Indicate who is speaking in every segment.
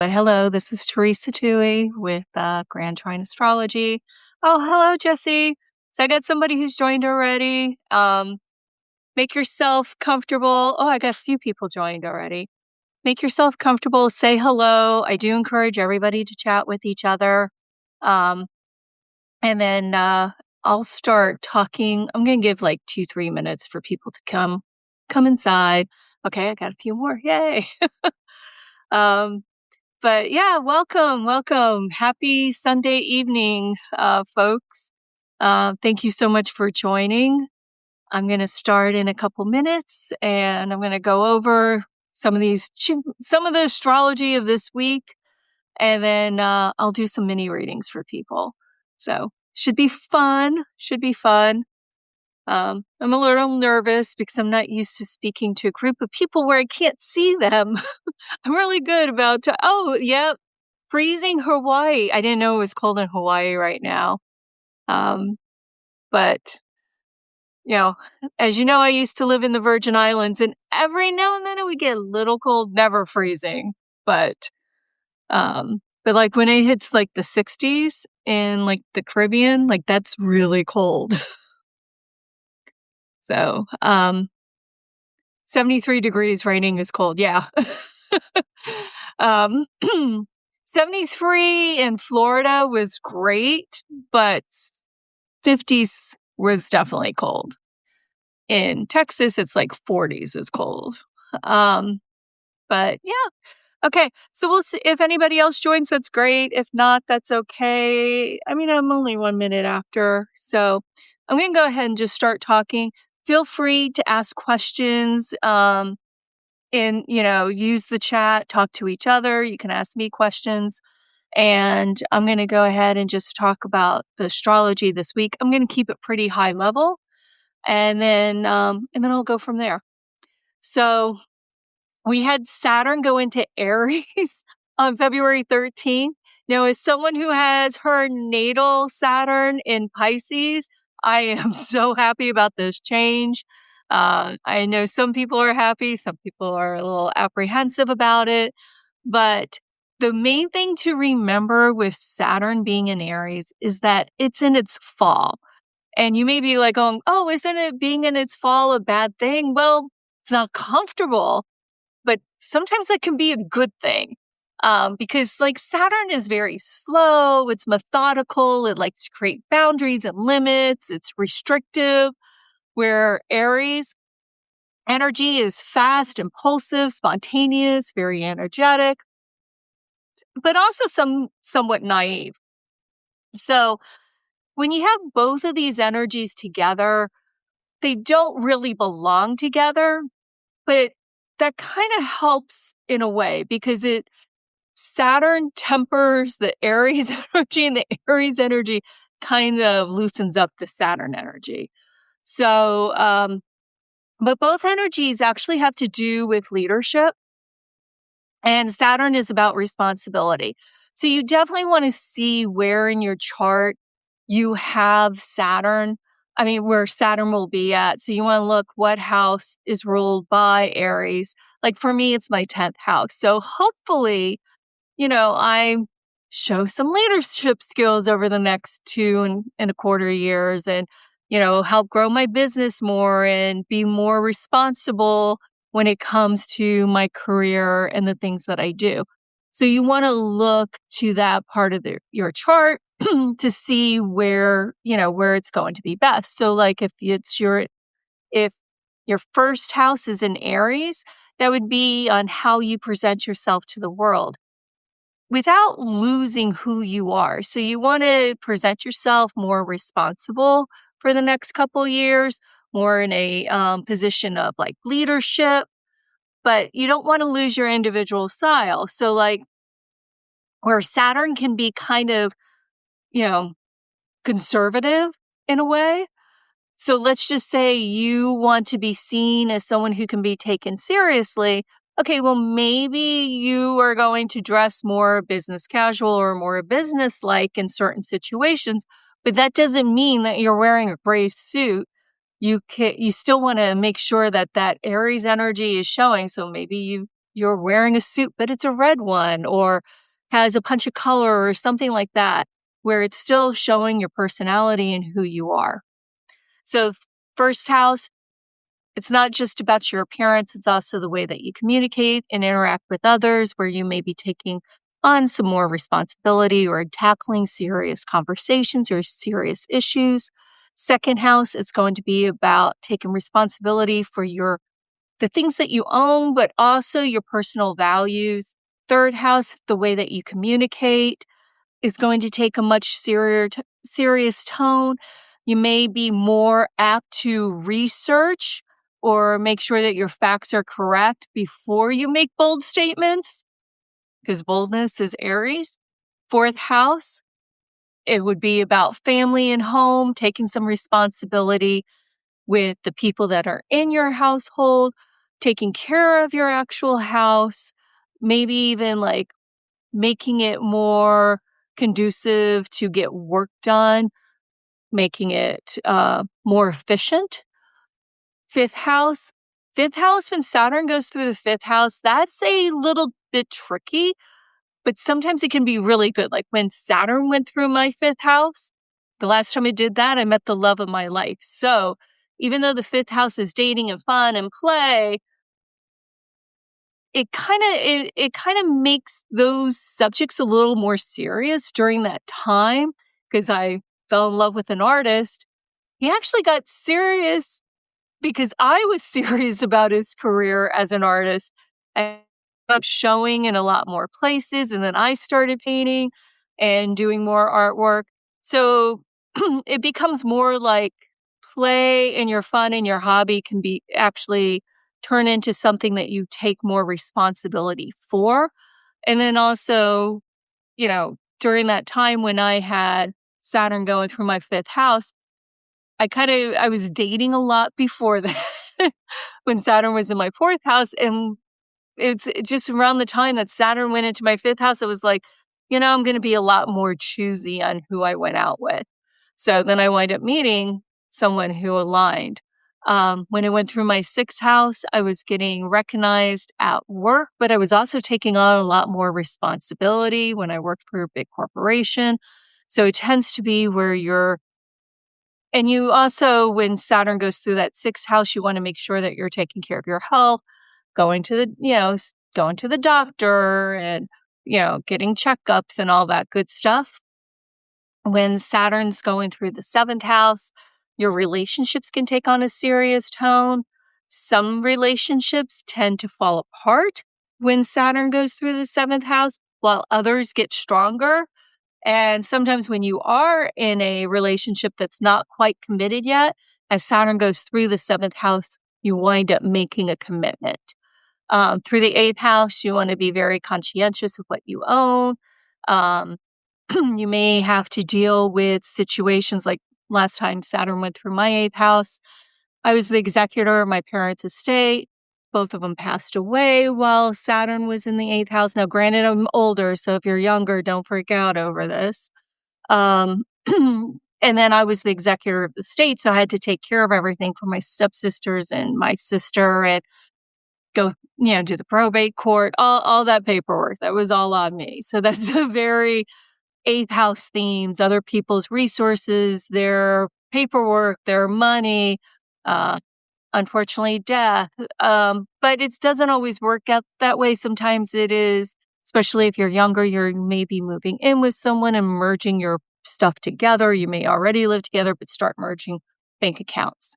Speaker 1: But hello, this is Theresa Touhey with Grand Trine Astrology. Oh, hello, Jesse. So I got somebody who's joined already. Make yourself comfortable. Oh, I got a few people joined already. Make yourself comfortable. Say hello. I do encourage everybody to chat with each other. And then I'll start talking. I'm going to give like 2-3 minutes for people to come inside. Okay, I got a few more. Yay. But yeah, welcome. Happy Sunday evening, folks. Thank you so much for joining. I'm going to start in a couple minutes and I'm going to go over some of the astrology of this week. And then, I'll do some mini readings for people. So should be fun. I'm a little nervous because I'm not used to speaking to a group of people where I can't see them. I'm really good about, freezing Hawaii. I didn't know it was cold in Hawaii right now. But, as you know, I used to live in the Virgin Islands and every now and then it would get a little cold, never freezing. But like when it hits like the 60s in like the Caribbean, like that's really cold. So, 73 degrees raining is cold. Yeah. 73 in Florida was great, but 50s was definitely cold. In Texas, it's like 40s is cold. But yeah. Okay. So we'll see if anybody else joins, that's great. If not, that's okay. I mean, I'm only 1 minute after. So I'm going to go ahead and just start talking. Feel free to ask questions. And, use the chat, talk to each other. You can ask me questions. And I'm going to go ahead and just talk about the astrology this week. I'm going to keep it pretty high level. And then I'll go from there. So we had Saturn go into Aries on February 13th. Now, as someone who has her natal Saturn in Pisces, I am so happy about this change. I know some people are happy, some people are a little apprehensive about it, but the main thing to remember with Saturn being in Aries is that it's in its fall. And you may be like going, oh, isn't it being in its fall a bad thing? Well, it's not comfortable, but sometimes that can be a good thing. Because like Saturn is very slow, it's methodical, it likes to create boundaries and limits, it's restrictive, where Aries energy is fast, impulsive, spontaneous, very energetic, but also somewhat naive. So when you have both of these energies together, they don't really belong together, but that kind of helps in a way because Saturn tempers the Aries energy and the Aries energy kind of loosens up the Saturn energy. So, but both energies actually have to do with leadership, and Saturn is about responsibility. So you definitely want to see where in your chart you have Saturn. I mean, where Saturn will be at. So you want to look what house is ruled by Aries. Like for me, it's my 10th house. So hopefully, I show some leadership skills over the next 2.25 years and, help grow my business more and be more responsible when it comes to my career and the things that I do. So you want to look to that part of your chart to see where it's going to be best. So like if your first house is in Aries, that would be on how you present yourself to the world without losing who you are. So you want to present yourself more responsible for the next couple years, more in a position of like leadership, but you don't want to lose your individual style. So like where Saturn can be kind of, conservative in a way. So let's just say you want to be seen as someone who can be taken seriously. Okay, well, maybe you are going to dress more business casual or more business-like in certain situations, but that doesn't mean that you're wearing a gray suit. You still want to make sure that Aries energy is showing. So maybe you you're wearing a suit, but it's a red one, or has a punch of color or something like that, where it's still showing your personality and who you are. So first house, it's not just about your appearance, it's also the way that you communicate and interact with others, where you may be taking on some more responsibility or tackling serious conversations or serious issues. Second house is going to be about taking responsibility for the things that you own, but also your personal values. Third house, the way that you communicate, is going to take a much serious tone. You may be more apt to research or make sure that your facts are correct before you make bold statements, because boldness is Aries. Fourth house, it would be about family and home, taking some responsibility with the people that are in your household, taking care of your actual house, maybe even like making it more conducive to get work done, making it more efficient. Fifth house. Fifth house, when Saturn goes through the fifth house, that's a little bit tricky, but sometimes it can be really good. Like when Saturn went through my fifth house, the last time I did that, I met the love of my life. So even though the fifth house is dating and fun and play, it kind of makes those subjects a little more serious during that time, because I fell in love with an artist. He actually got serious because I was serious about his career as an artist, and up showing in a lot more places. And then I started painting and doing more artwork. So it becomes more like play, and your fun and your hobby can be actually turn into something that you take more responsibility for. And then also, during that time when I had Saturn going through my fifth house, I was dating a lot before that when Saturn was in my fourth house. And it's just around the time that Saturn went into my fifth house, it was like, I'm going to be a lot more choosy on who I went out with. So then I wind up meeting someone who aligned. When it went through my sixth house, I was getting recognized at work, but I was also taking on a lot more responsibility when I worked for a big corporation. So it tends to be where and you also, when Saturn goes through that sixth house, you want to make sure that you're taking care of your health, going to the doctor and, getting checkups and all that good stuff. When Saturn's going through the seventh house, your relationships can take on a serious tone. Some relationships tend to fall apart when Saturn goes through the seventh house, while others get stronger. And sometimes when you are in a relationship that's not quite committed yet, as Saturn goes through the seventh house, you wind up making a commitment. Through the eighth house, you want to be very conscientious of what you own. Um, you may have to deal with situations like last time Saturn went through my eighth house. I was the executor of my parents' estate. Both of them passed away while Saturn was in the eighth house. Now, granted, I'm older, so if you're younger, don't freak out over this. And then I was the executor of the estate, so I had to take care of everything for my stepsisters and my sister and go, do the probate court, all that paperwork. That was all on me. So that's a very eighth house themes, other people's resources, their paperwork, their money, unfortunately death. But it doesn't always work out that way. Sometimes it is, especially if you're younger, you're maybe moving in with someone and merging your stuff together. You may already live together, but start merging bank accounts.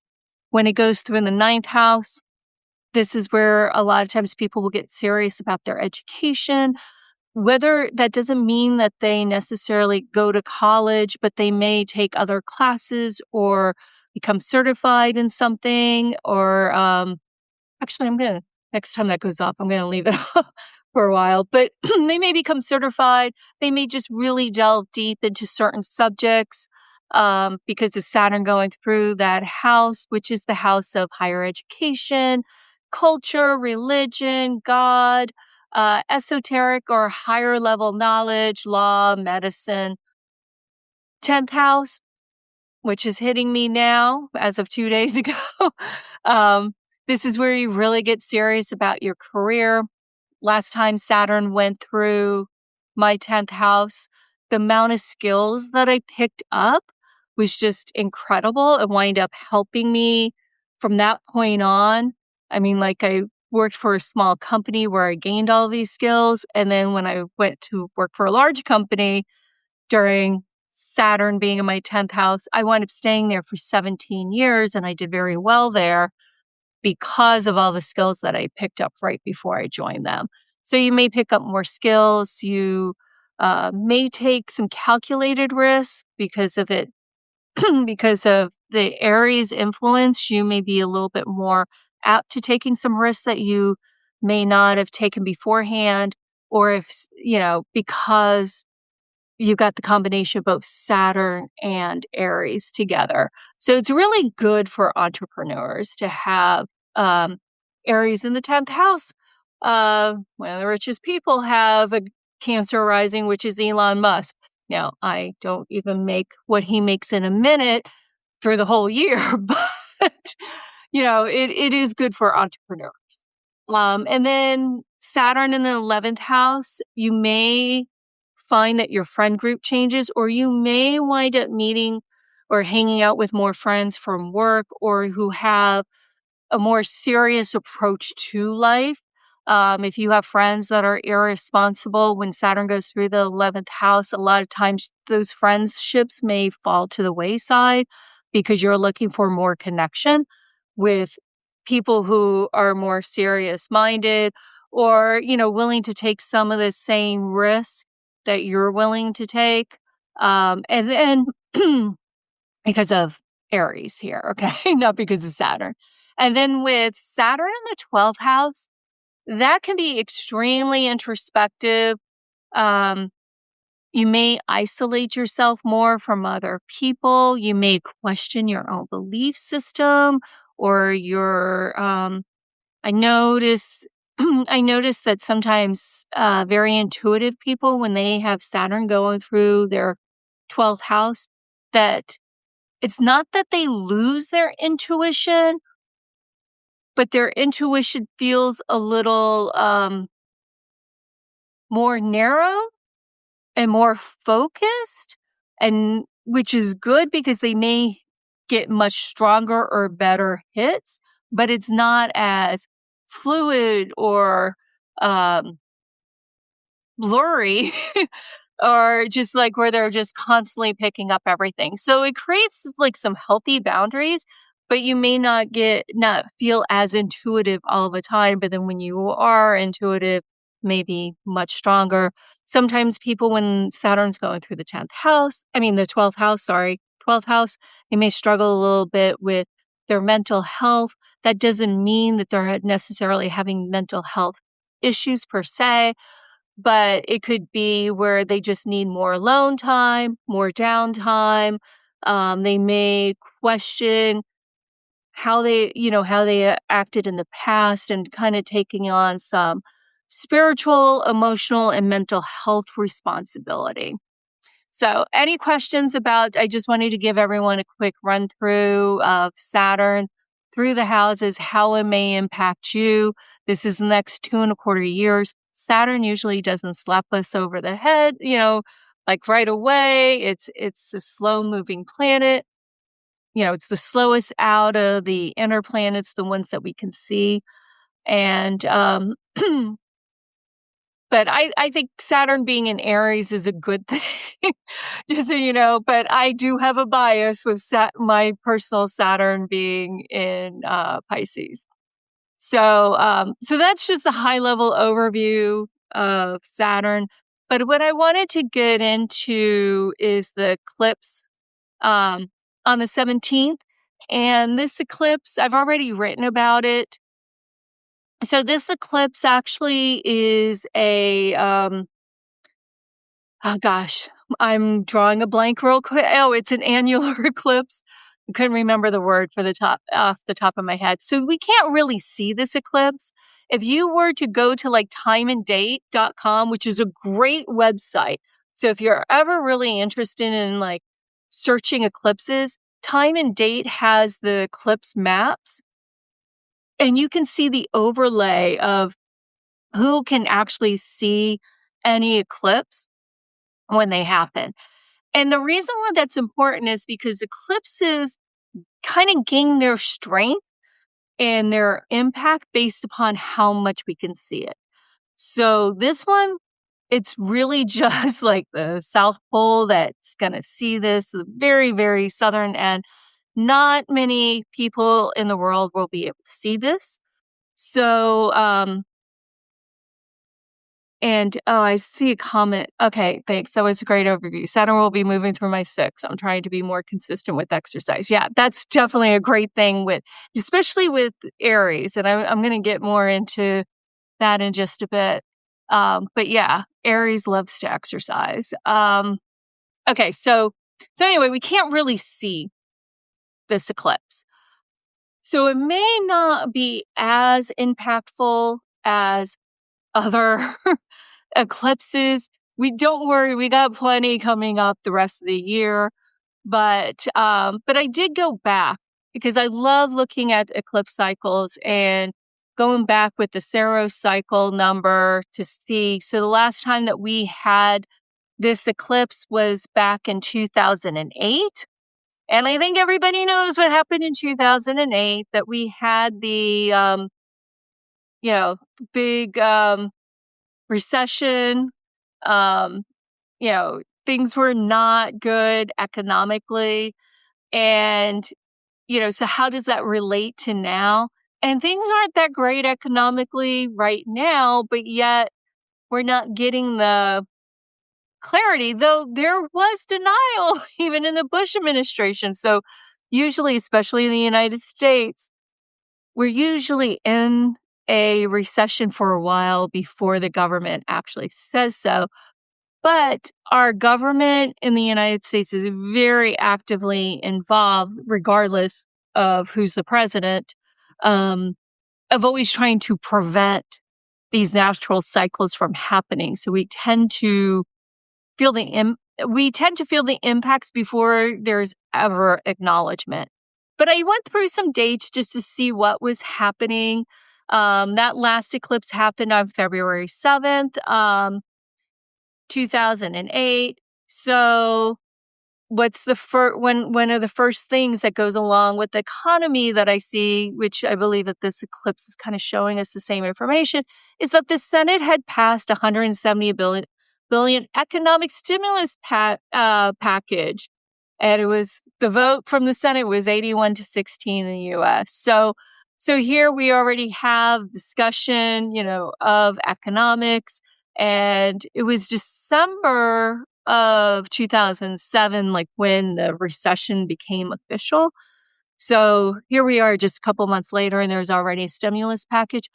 Speaker 1: When it goes through in the ninth house, this is where a lot of times people will get serious about their education. Whether that doesn't mean that they necessarily go to college, but they may take other classes or become certified in something. Or actually, next time that goes off, I'm going to leave it off for a while. But they may become certified. They may just really delve deep into certain subjects because of Saturn going through that house, which is the house of higher education, culture, religion, God, esoteric or higher level knowledge, law, medicine. 10th house, which is hitting me now as of 2 days ago. This is where you really get serious about your career. last time Saturn went through my 10th house, the amount of skills that I picked up was just incredible. It wound up helping me from that point on. I mean, like I worked for a small company where I gained all these skills. And then when I went to work for a large company during Saturn being in my 10th house, I wound up staying there for 17 years and I did very well there because of all the skills that I picked up right before I joined them. So you may pick up more skills. You may take some calculated risks because of it, because of the Aries influence. You may be a little bit more apt to taking some risks that you may not have taken beforehand, or if, because you've got the combination of both Saturn and Aries together. So it's really good for entrepreneurs to have Aries in the 10th house. One of the richest people have a Cancer rising, which is Elon Musk. Now, I don't even make what he makes in a minute for the whole year, but, it is good for entrepreneurs. And then Saturn in the 11th house, you may find that your friend group changes, or you may wind up meeting or hanging out with more friends from work or who have a more serious approach to life. If you have friends that are irresponsible when Saturn goes through the 11th house, a lot of times those friendships may fall to the wayside because you're looking for more connection with people who are more serious minded or, willing to take some of the same risks that you're willing to take. And then because of Aries here, okay? Not because of Saturn. And then with Saturn in the 12th house, that can be extremely introspective. You may isolate yourself more from other people. You may question your own belief system or I notice I notice that sometimes very intuitive people, when they have Saturn going through their 12th house, that it's not that they lose their intuition, but their intuition feels a little more narrow and more focused, and which is good because they may get much stronger or better hits, but it's not as fluid or blurry or just like where they're just constantly picking up everything. So it creates like some healthy boundaries, but you may not feel as intuitive all the time. But then when you are intuitive, maybe much stronger. Sometimes people, when Saturn's going through the 12th house, 12th house, they may struggle a little bit with their mental health. That doesn't mean that they're necessarily having mental health issues per se, but it could be where they just need more alone time, more downtime. They may question how they acted in the past and kind of taking on some spiritual, emotional, and mental health responsibility. So any questions I just wanted to give everyone a quick run through of Saturn through the houses, how it may impact you. This is the next 2.25 years. Saturn usually doesn't slap us over the head, like right away. It's a slow moving planet. It's the slowest out of the inner planets, the ones that we can see. And, but I think Saturn being in Aries is a good thing, just so you know. But I do have a bias with my personal Saturn being in Pisces. So that's just the high level overview of Saturn. But what I wanted to get into is the eclipse on the 17th. And this eclipse, I've already written about it. So this eclipse actually is oh gosh, I'm drawing a blank real quick. Oh, it's an annular eclipse. I couldn't remember the word off the top of my head. So we can't really see this eclipse. If you were to go to like timeanddate.com, which is a great website. So if you're ever really interested in like searching eclipses, Time and Date has the eclipse maps. And you can see the overlay of who can actually see any eclipse when they happen. And the reason why that's important is because eclipses kind of gain their strength and their impact based upon how much we can see it. So this one, it's really just like the South Pole that's going to see this, the very, very southern end. Not many people in the world will be able to see this. So, and oh, I see a comment. Okay, thanks. That was a great overview. Saturn will be moving through my six. I'm trying to be more consistent with exercise. Yeah, that's definitely a great thing with, especially with Aries. And I'm going to get more into that in just a bit. But yeah, Aries loves to exercise. Okay, so anyway, we can't really see this eclipse. So it may not be as impactful as other eclipses. Don't worry, we got plenty coming up the rest of the year. But I did go back because I love looking at eclipse cycles and going back with the Saros cycle number to see. So the last time that we had this eclipse was back in 2008. And I think everybody knows what happened in 2008, that we had the, big recession. Um, things were not good economically. And, so how does that relate to now? And things aren't that great economically right now, but yet we're not getting the clarity, though there was denial even in the Bush administration. So usually, especially in the United States, we're usually in a recession for a while before the government actually says so. But our government in the United States is very actively involved, regardless of who's the president, of always trying to prevent these natural cycles from happening. So we tend to feel the impacts before there's ever acknowledgement. But I went through some dates just to see what was happening. That last eclipse happened on February 7th. 2008. So what's the one of the first things that goes along with the economy that I see, which I believe that this eclipse is kind of showing us the same information, is that the Senate had passed 170 billion economic stimulus package. And it was, the vote from the Senate was 81-16 in the US. So here we already have discussion, of economics. And it was December of 2007, like when the recession became official. So here we are just a couple months later, and there's already a stimulus package.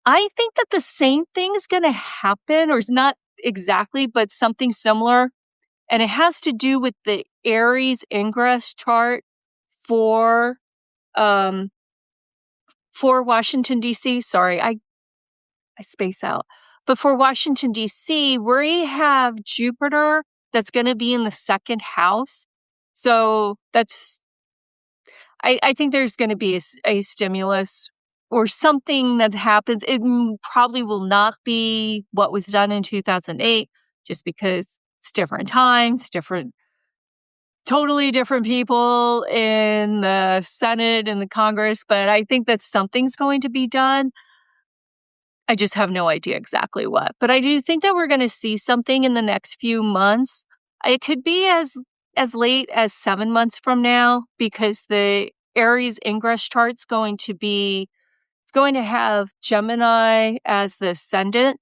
Speaker 1: I think that the same thing's going to happen, or not exactly, but something similar. And it has to do with the Aries ingress chart for Washington, D.C. Sorry, I space out. But for Washington, D.C., we have Jupiter that's going to be in the second house. So I think there's going to be a stimulus or something that happens. It probably will not be what was done in 2008, just because it's different times, totally different people in the Senate and the Congress. But I think that something's going to be done. I just have no idea exactly what. But I do think that we're going to see something in the next few months. It could be as late as 7 months from now, because the Aries ingress chart's going to have Gemini as the ascendant,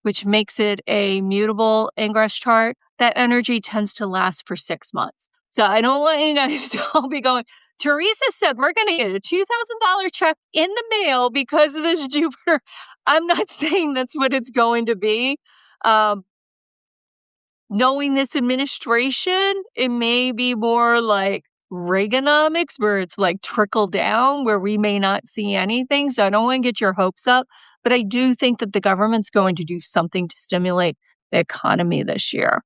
Speaker 1: which makes it a mutable ingress chart. That energy tends to last for 6 months. So I don't want you guys to all be going, Theresa said we're going to get a $2,000 check in the mail because of this Jupiter. I'm not saying that's what it's going to be. Knowing this administration, it may be more like Reaganomics, where it's like trickle down, where we may not see anything. So I don't want to get your hopes up, but I do think that the government's going to do something to stimulate the economy this year.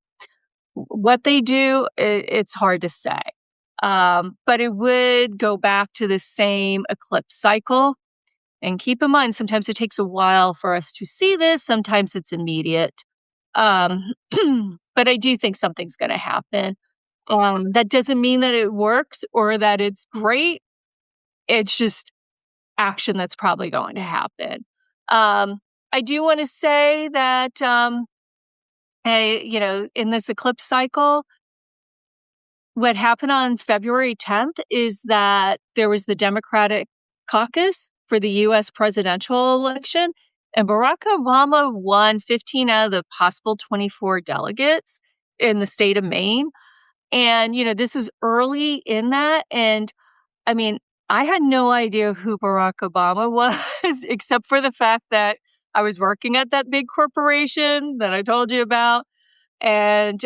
Speaker 1: What they do, it's hard to say. But it would go back to the same eclipse cycle. And keep in mind, sometimes it takes a while for us to see this. Sometimes it's immediate. Um, but I do think something's going to happen. That doesn't mean that it works or that it's great. It's just action that's probably going to happen. I do want to say that, in this eclipse cycle, what happened on February 10th is that there was the Democratic caucus for the U.S. presidential election, and Barack Obama won 15 out of the possible 24 delegates in the state of Maine. And, this is early in that. And I mean, I had no idea who Barack Obama was, except for the fact that I was working at that big corporation that I told you about. And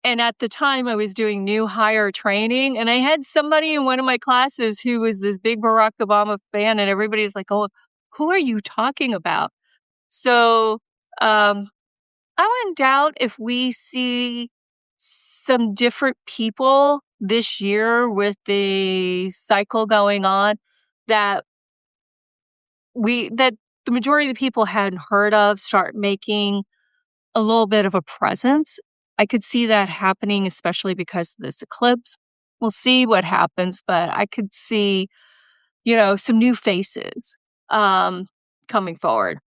Speaker 1: at the time I was doing new hire training, and I had somebody in one of my classes who was this big Barack Obama fan, and everybody's like, "Oh, who are you talking about?" So, I wouldn't doubt if we see some different people this year with the cycle going on that that the majority of the people hadn't heard of start making a little bit of a presence. I could see that happening, especially because of this eclipse. We'll see what happens, but I could see, some new faces coming forward.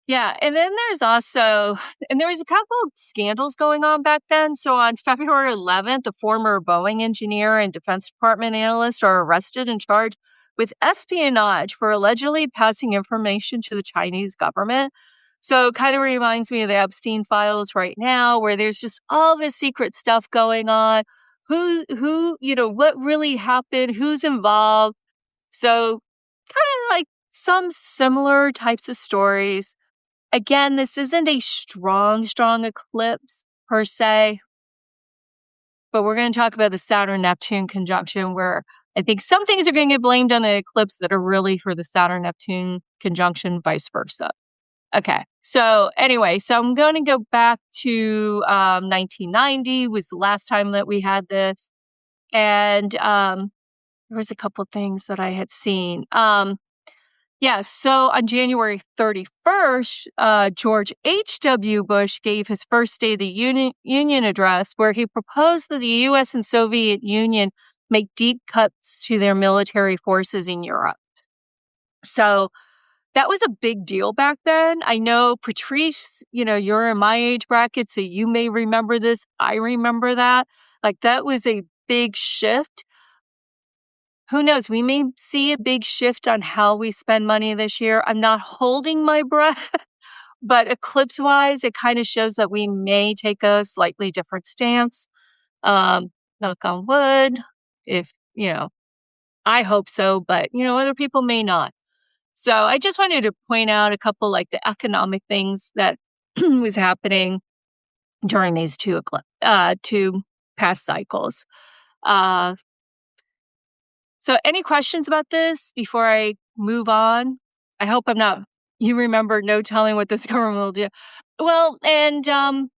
Speaker 1: Yeah, and then there was a couple of scandals going on back then. So on February 11th, a former Boeing engineer and Defense Department analyst are arrested and charged with espionage for allegedly passing information to the Chinese government. So it kind of reminds me of the Epstein files right now, where there's just all this secret stuff going on. What really happened, who's involved. So kind of like some similar types of stories. Again, this isn't a strong eclipse per se, but we're going to talk about the Saturn-Neptune conjunction, where I think some things are going to get blamed on the eclipse that are really for the Saturn-Neptune conjunction, vice versa. Okay, so anyway, I'm going to go back to 1990 was the last time that we had this, and there was a couple things that I had seen. Yeah, so on January 31st, George H.W. Bush gave his first State of the Union address, where he proposed that the U.S. and Soviet Union make deep cuts to their military forces in Europe. So that was a big deal back then. I know, Patrice, you're in my age bracket, so you may remember this. I remember that. Like, that was a big shift. Who knows? We may see a big shift on how we spend money this year. I'm not holding my breath, but eclipse-wise, it kind of shows that we may take a slightly different stance. Knock on wood, if, I hope so, but, other people may not. So I just wanted to point out a couple, like the economic things that was happening during these two past cycles. So any questions about this before I move on? I hope you remember no telling what this government will do. Well, and then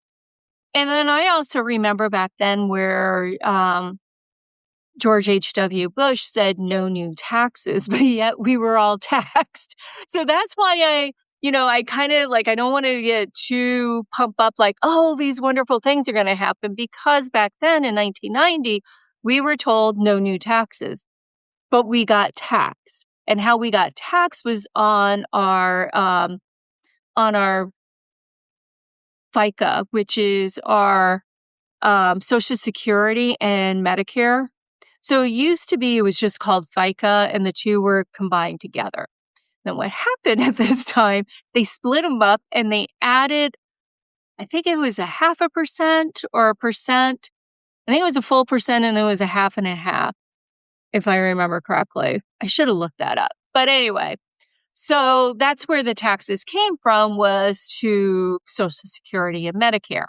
Speaker 1: I also remember back then where George H.W. Bush said no new taxes, but yet we were all taxed. So that's why I kind of I don't want to get too pumped up like, oh, these wonderful things are going to happen, because back then in 1990, we were told no new taxes. But we got taxed, and how we got taxed was on our FICA, which is our Social Security and Medicare. So it was just called FICA, and the two were combined together. Then what happened at this time? They split them up, and they added, I think it was 0.5% or 1%. I think it was a full percent, and it was 50.5%. If I remember correctly. I should have looked that up. But anyway, so that's where the taxes came from, was to Social Security and Medicare.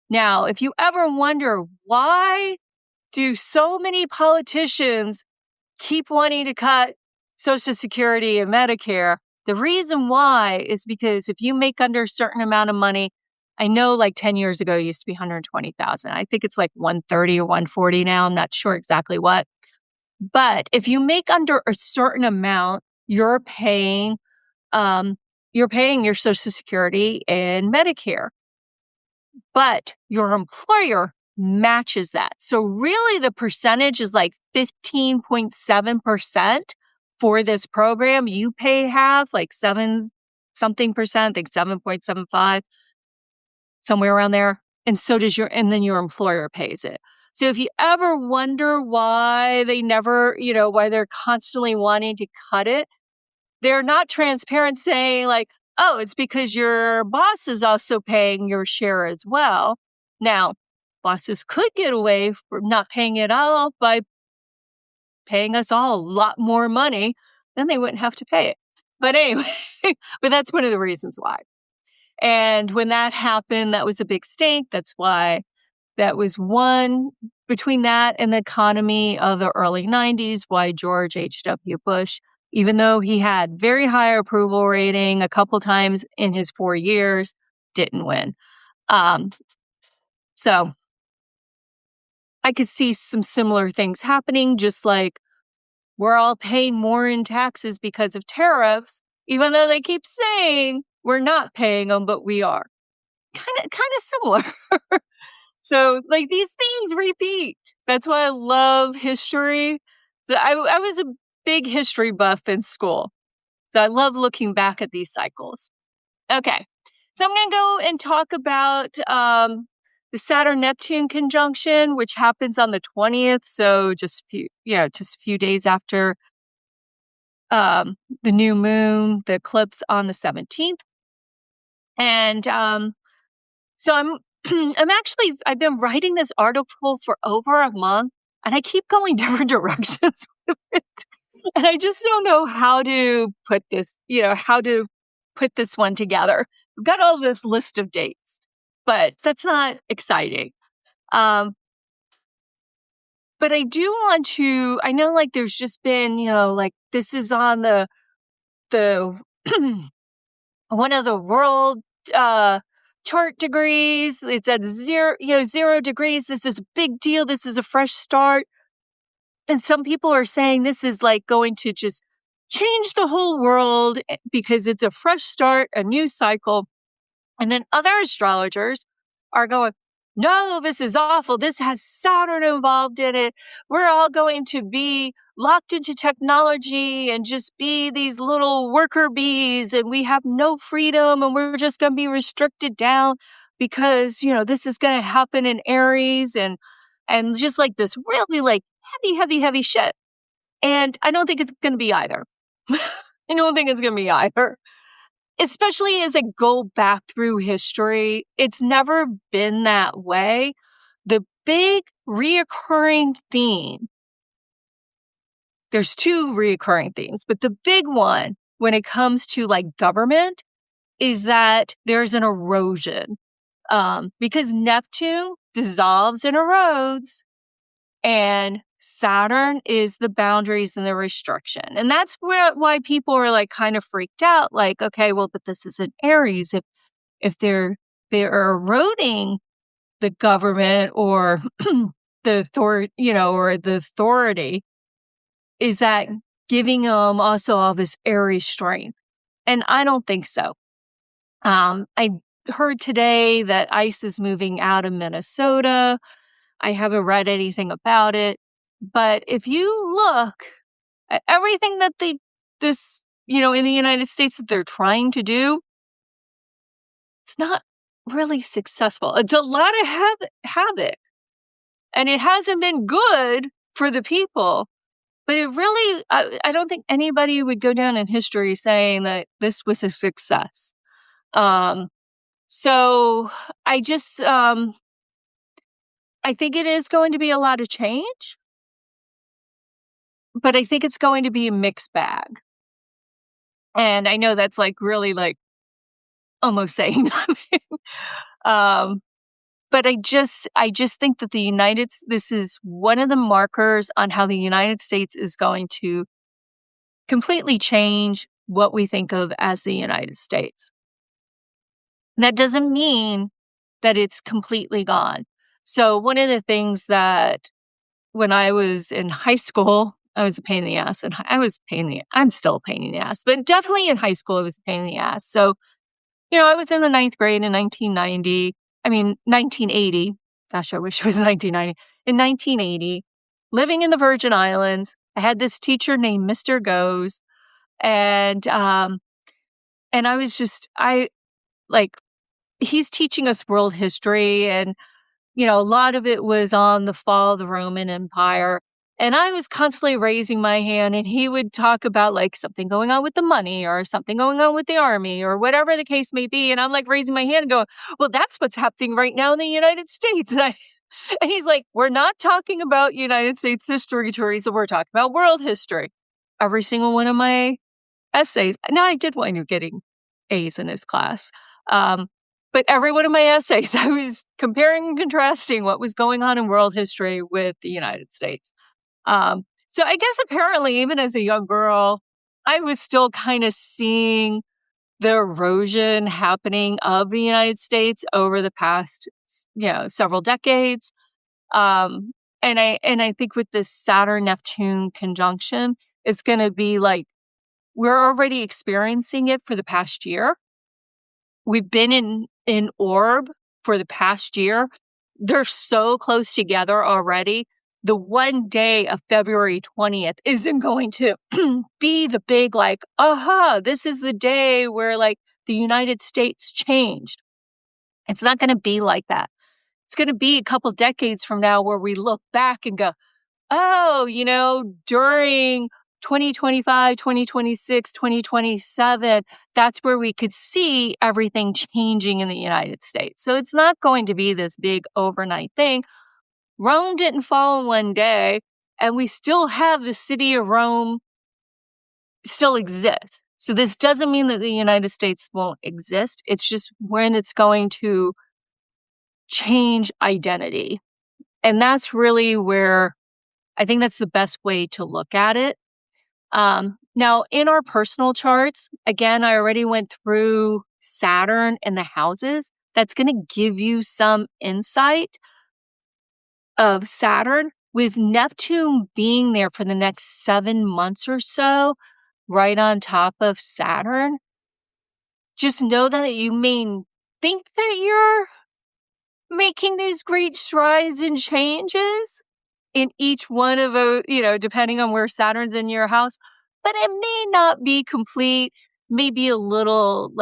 Speaker 1: Now, if you ever wonder, why do so many politicians keep wanting to cut Social Security and Medicare? The reason why is because if you make under a certain amount of money, I know 10 years ago it used to be $120,000. I think it's 130 or 140 now. I'm not sure exactly what. But if you make under a certain amount, you're paying your Social Security and Medicare, but your employer matches that. So really the percentage is like 15.7% for this program. You pay half, like 7 something percent, like 7.75, somewhere around there. And so does and then your employer pays it. So if you ever wonder why they never, why they're constantly wanting to cut it, they're not transparent saying like, oh, it's because your boss is also paying your share as well. Now, bosses could get away from not paying it all by paying us all a lot more money, then they wouldn't have to pay it. But anyway, but that's one of the reasons why. And when that happened, that was a big stink. That's why that was one between that and the economy of the early 90s, why George H.W. Bush, even though he had very high approval rating a couple times in his 4 years, didn't win. So I could see some similar things happening, just like we're all paying more in taxes because of tariffs, even though they keep saying we're not paying them, but we are. Kind of similar. So, like, these things repeat. That's why I love history. So I was a big history buff in school. So I love looking back at these cycles. Okay. So I'm going to go and talk about the Saturn-Neptune conjunction, which happens on the 20th. So just a few days after the new moon, the eclipse on the 17th. And so I've been writing this article for over a month, and I keep going different directions with it. And I just don't know how to put this one together. I've got all this list of dates, but that's not exciting. But I do want to, I know like there's just been, like this is on the one of the world, chart degrees. It's at 0 degrees. This is a big deal. This is a fresh start. And some people are saying this is like going to just change the whole world because it's a fresh start, a new cycle. And then other astrologers are going, no, this is awful. This has Saturn involved in it. We're all going to be locked into technology and just be these little worker bees, and we have no freedom, and we're just going to be restricted down because, this is going to happen in Aries and just like this really like heavy shit. And I don't think it's going to be either. I don't think it's going to be either. Especially as I go back through history, it's never been that way. The big reoccurring theme, there's 2 reoccurring themes, but the big one when it comes to like government is that there's an erosion. Because Neptune dissolves and erodes, and Saturn is the boundaries and the restriction. And that's why people are like kind of freaked out. Like, okay, well, but this is an Aries. If they're eroding the government or the authority, is that giving them also all this Aries strength? And I don't think so. I heard today that ice is moving out of Minnesota. I haven't read anything about it. But if you look at everything that in the United States that they're trying to do, it's not really successful. It's a lot of havoc. And it hasn't been good for the people. But it really, I don't think anybody would go down in history saying that this was a success. So I just, I think it is going to be a lot of change, but I think it's going to be a mixed bag. And I know that's like really like almost saying nothing. But I just think that this is one of the markers on how the United States is going to completely change what we think of as the United States. That doesn't mean that it's completely gone. So one of the things that when I was in high school, I was a pain in the ass, and I'm still a pain in the ass, but definitely in high school, I was a pain in the ass. So, I was in the ninth grade in 1980. Gosh, I wish it was 1990. In 1980, living in the Virgin Islands, I had this teacher named Mr. Goes, and I was he's teaching us world history, and a lot of it was on the fall of the Roman Empire. And I was constantly raising my hand, and he would talk about like something going on with the money or something going on with the army or whatever the case may be. And I'm like raising my hand and going, well, that's what's happening right now in the United States. And he's like, we're not talking about United States history, Theresa. We're talking about world history. Every single one of my essays. Now, I did wind up getting A's in his class. But every one of my essays, I was comparing and contrasting what was going on in world history with the United States. So I guess apparently, even as a young girl, I was still kind of seeing the erosion happening of the United States over the past, several decades. And I think with this Saturn-Neptune conjunction, it's going to be like, we're already experiencing it for the past year. We've been in orb for the past year. They're so close together already. The one day of February 20th isn't going to be the big this is the day where the United States changed. It's not going to be like that. It's going to be a couple decades from now where we look back and go, oh, during 2025, 2026, 2027, that's where we could see everything changing in the United States. So it's not going to be this big overnight thing. Rome didn't fall in one day, and we still have the city of Rome still exists. So this doesn't mean that the United States won't exist. It's just when it's going to change identity. And that's really where I think that's the best way to look at it. Now, in our personal charts, again, I already went through Saturn and the houses. That's going to give you some insight of Saturn, with Neptune being there for the next 7 months or so, right on top of Saturn. Just know that you may think that you're making these great strides and changes in each one of those, depending on where Saturn's in your house, but it may not be complete, maybe a little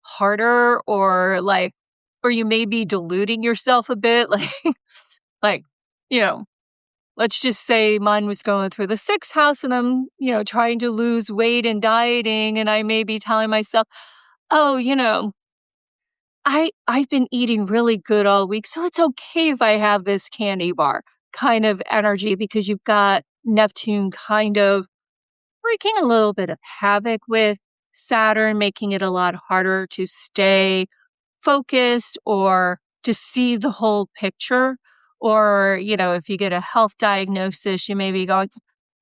Speaker 1: harder, or you may be deluding yourself a bit. Like, let's just say mine was going through the 6th house, and I'm, trying to lose weight and dieting. And I may be telling myself, oh, I've been eating really good all week, so it's okay if I have this candy bar kind of energy, because you've got Neptune kind of wreaking a little bit of havoc with Saturn, making it a lot harder to stay focused or to see the whole picture. Or, if you get a health diagnosis, you may be going,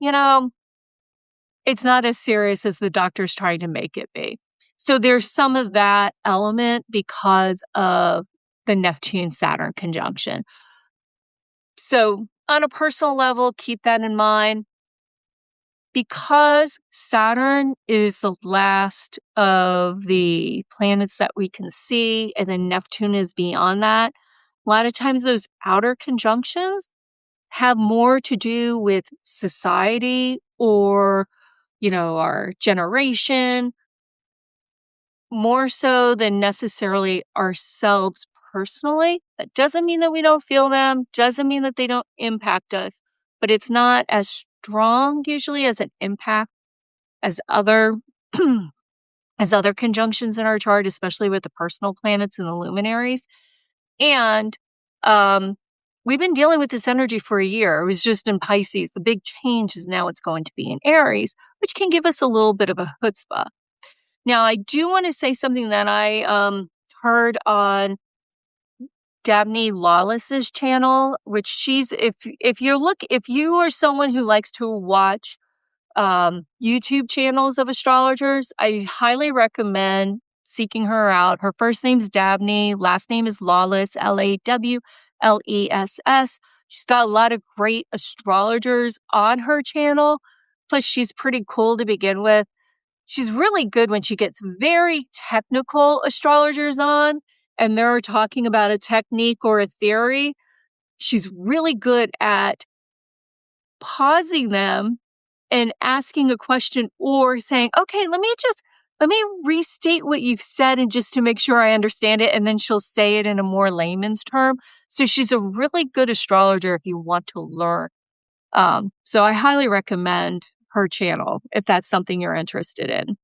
Speaker 1: it's not as serious as the doctor's trying to make it be. So there's some of that element because of the Neptune-Saturn conjunction. So on a personal level, keep that in mind. Because Saturn is the last of the planets that we can see, and then Neptune is beyond that, a lot of times those outer conjunctions have more to do with society or, our generation, more so than necessarily ourselves personally. That doesn't mean that we don't feel them, doesn't mean that they don't impact us, but it's not as strong usually as an impact as other as other conjunctions in our chart, especially with the personal planets and the luminaries. And we've been dealing with this energy for a year. It was just in Pisces. The big change is now it's going to be in Aries, which can give us a little bit of a chutzpah. Now, I do want to say something that I heard on Dabney Lawless's channel, which if you are someone who likes to watch YouTube channels of astrologers, I highly recommend seeking her out. Her first name's Dabney, last name is Lawless, Lawless. LESS. She's got a lot of great astrologers on her channel. Plus, she's pretty cool to begin with. She's really good when she gets very technical astrologers on and they're talking about a technique or a theory. She's really good at pausing them and asking a question or saying, okay, let me restate what you've said and just to make sure I understand it. And then she'll say it in a more layman's term. So she's a really good astrologer if you want to learn. So I highly recommend her channel if that's something you're interested in.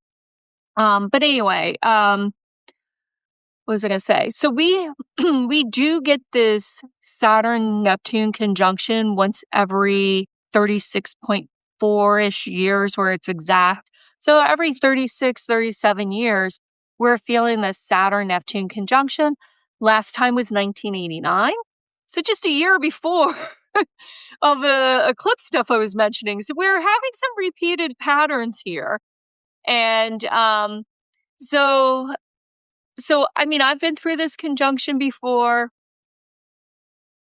Speaker 1: But anyway, what was I going to say? So we do get this Saturn Neptune conjunction once every 36.4-ish years where it's exact. So every 36, 37 years, we're feeling the Saturn Neptune conjunction. Last time was 1989. So just a year before of the eclipse stuff I was mentioning. So we're having some repeated patterns here. And so, I mean, I've been through this conjunction before.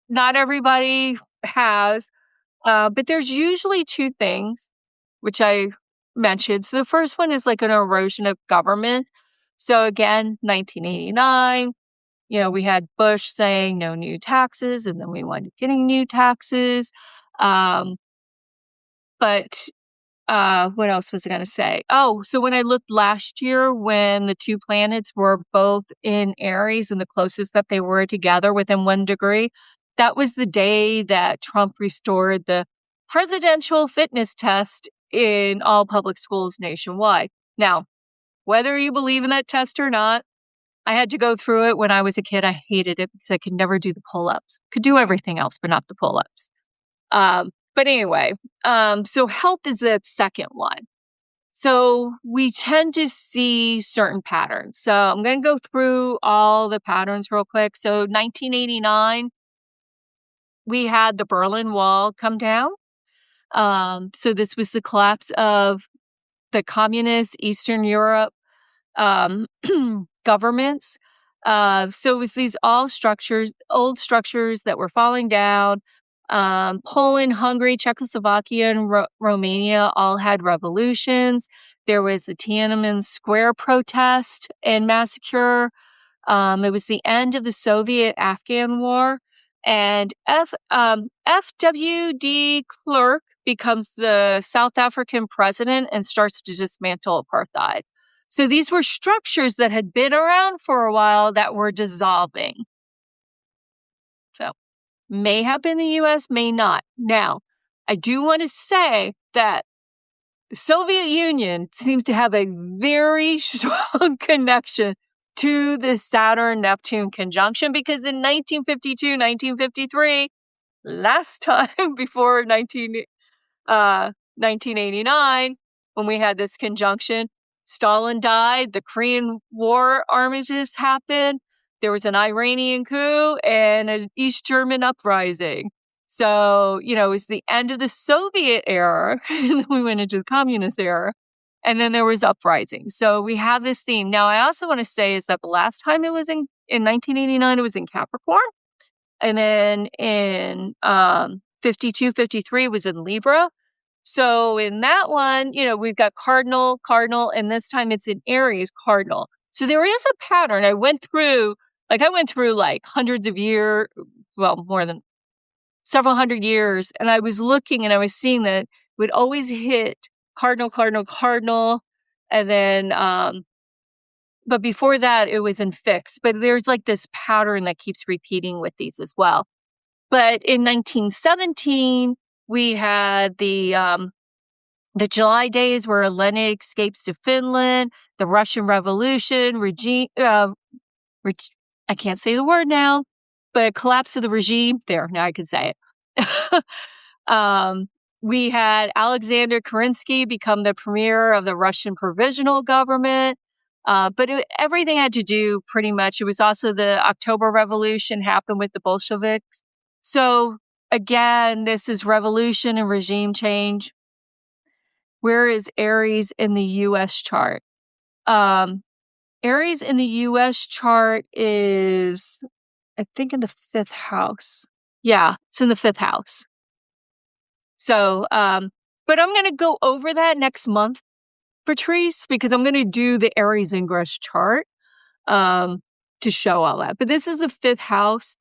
Speaker 1: Not everybody has, but there's usually two things, which I mentioned. So the first one is like an erosion of government. So again, 1989, we had Bush saying no new taxes, and then we wound up getting new taxes. But what else was I going to say? Oh, so when I looked last year when the two planets were both in Aries and the closest that they were together within 1 degree, that was the day that Trump restored the presidential fitness test in all public schools nationwide. Now, whether you believe in that test or not, I had to go through it when I was a kid. I hated it because I could never do the pull-ups. Could do everything else, but not the pull-ups. But anyway, so health is the second one. So we tend to see certain patterns. So I'm going to go through all the patterns real quick. So 1989, we had the Berlin Wall come down. So this was the collapse of the communist Eastern Europe governments. So it was these old structures that were falling down. Poland, Hungary, Czechoslovakia, and Romania all had revolutions. There was the Tiananmen Square protest and massacre. It was the end of the Soviet-Afghan War. And F.W.D. Klerk becomes the South African president and starts to dismantle apartheid. So these were structures that had been around for a while that were dissolving. So may have been the U.S., may not. Now, I do want to say that the Soviet Union seems to have a very strong connection to the Saturn-Neptune conjunction because in 1952, 1953, last time before 1989, when we had this conjunction, Stalin died, the Korean War armistice happened, there was an Iranian coup and an East German uprising. So, it was the end of the Soviet era, and then we went into the communist era, and then there was uprising. So we have this theme. Now, I also want to say is that the last time it was in 1989, it was in Capricorn. And then in 52, 53 was in Libra. So in that one, we've got cardinal, and this time it's in Aries, cardinal. So there is a pattern. I went through hundreds of years, well, more than several hundred years. And I was looking and I was seeing that we'd always hit cardinal. And then, but before that it was in fixed, but there's like this pattern that keeps repeating with these as well. But in 1917, we had the July days where Lenin escapes to Finland, the Russian Revolution, I can't say the word now, but collapse of the regime. There, now I can say it. We had Alexander Kerensky become the premier of the Russian provisional government. But everything had to do pretty much. It was also the October Revolution happened with the Bolsheviks. So again, this is revolution and regime change. Where is Aries in the U.S. chart? Aries in the U.S. chart is I think in the 5th house. Yeah, it's in the 5th house. So, but I'm going to go over that next month for Therese because I'm going to do the Aries ingress chart to show all that. But this is the 5th house.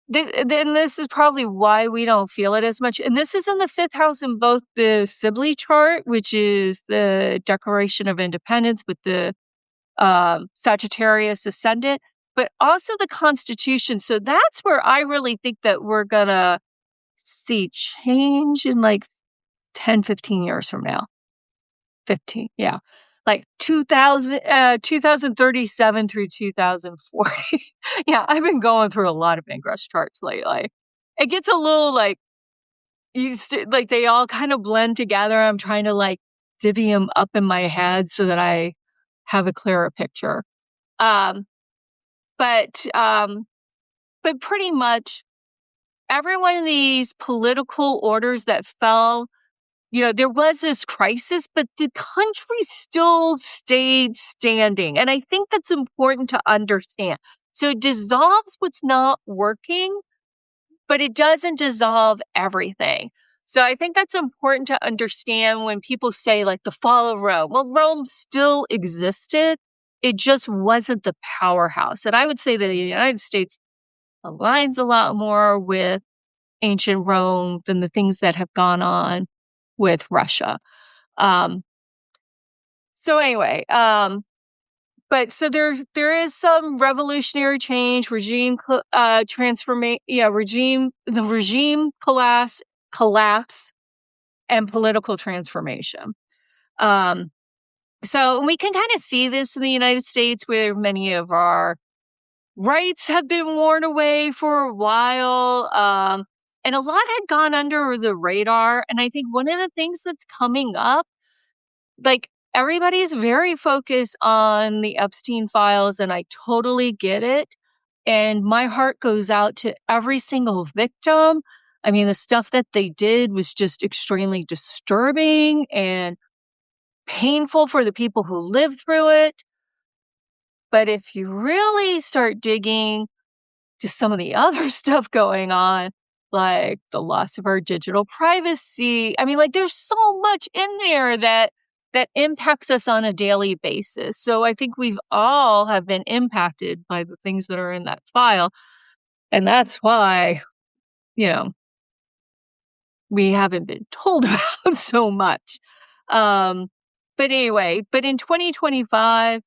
Speaker 1: Then this is probably why we don't feel it as much. And this is in the 5th house in both the Sibley chart, which is the Declaration of Independence with the Sagittarius ascendant, but also the Constitution. So that's where I really think that we're going to see change in like 10, 15 years from now. 15, yeah. Like 2037 through 2040. Yeah, I've been going through a lot of ingress charts lately. It gets a little like like they all kind of blend together. I'm trying to like divvy them up in my head so that I have a clearer picture. Um, but pretty much every one of these political orders that fell, there was this crisis, but the country still stayed standing. And I think that's important to understand. So it dissolves what's not working, but it doesn't dissolve everything. So I think that's important to understand when people say like the fall of Rome. Well, Rome still existed. It just wasn't the powerhouse. And I would say that the United States aligns a lot more with ancient Rome than the things that have gone on with Russia. So anyway, but so there is some revolutionary change, regime transformation, the regime collapse, and political transformation. So we can kind of see this in the United States, where many of our rights have been worn away for a while. And a lot had gone under the radar. And I think one of the things that's coming up, like everybody's very focused on the Epstein files, and I totally get it. And my heart goes out to every single victim. I mean, the stuff that they did was just extremely disturbing and painful for the people who lived through it. But if you really start digging to some of the other stuff going on, like the loss of our digital privacy. I mean, like there's so much in there that impacts us on a daily basis. So I think we've all have been impacted by the things that are in that file. And that's why, we haven't been told about so much. But anyway, but in 2025,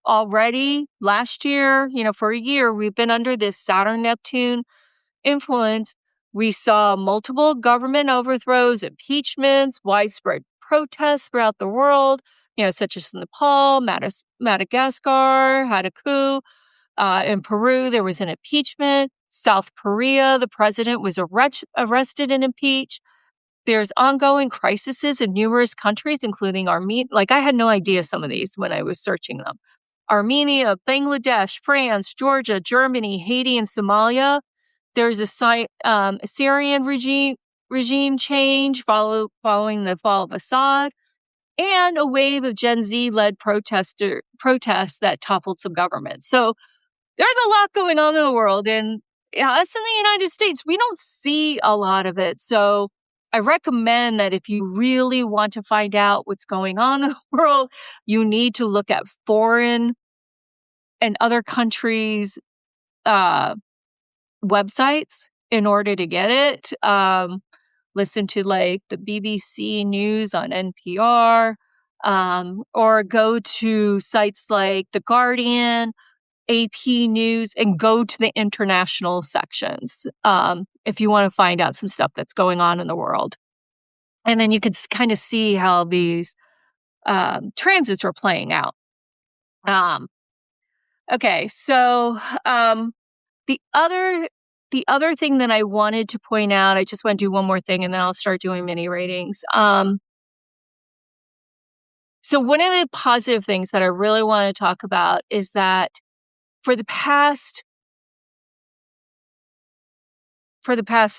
Speaker 1: already last year, for a year, we've been under this Saturn-Neptune influence. We saw multiple government overthrows, impeachments, widespread protests throughout the world, such as Nepal, Madagascar had a coup. In Peru, there was an impeachment. South Korea, the president was arrested and impeached. There's ongoing crises in numerous countries, including Armenia. Like, I had no idea some of these when I was searching them. Armenia, Bangladesh, France, Georgia, Germany, Haiti, and Somalia. There's a Syrian regime change following the fall of Assad, and a wave of Gen Z-led protests that toppled some governments. So there's a lot going on in the world, and us in the United States, we don't see a lot of it. So I recommend that if you really want to find out what's going on in the world, you need to look at foreign and other countries' websites in order to get it. Listen to like the BBC News on NPR, or go to sites like The Guardian, AP News, and go to the international sections if you want to find out some stuff that's going on in the world. And then you can kind of see how these transits are playing out. Okay, so the other thing that I wanted to point out, I just want to do one more thing and then I'll start doing mini readings. So one of the positive things that I really want to talk about is that for the past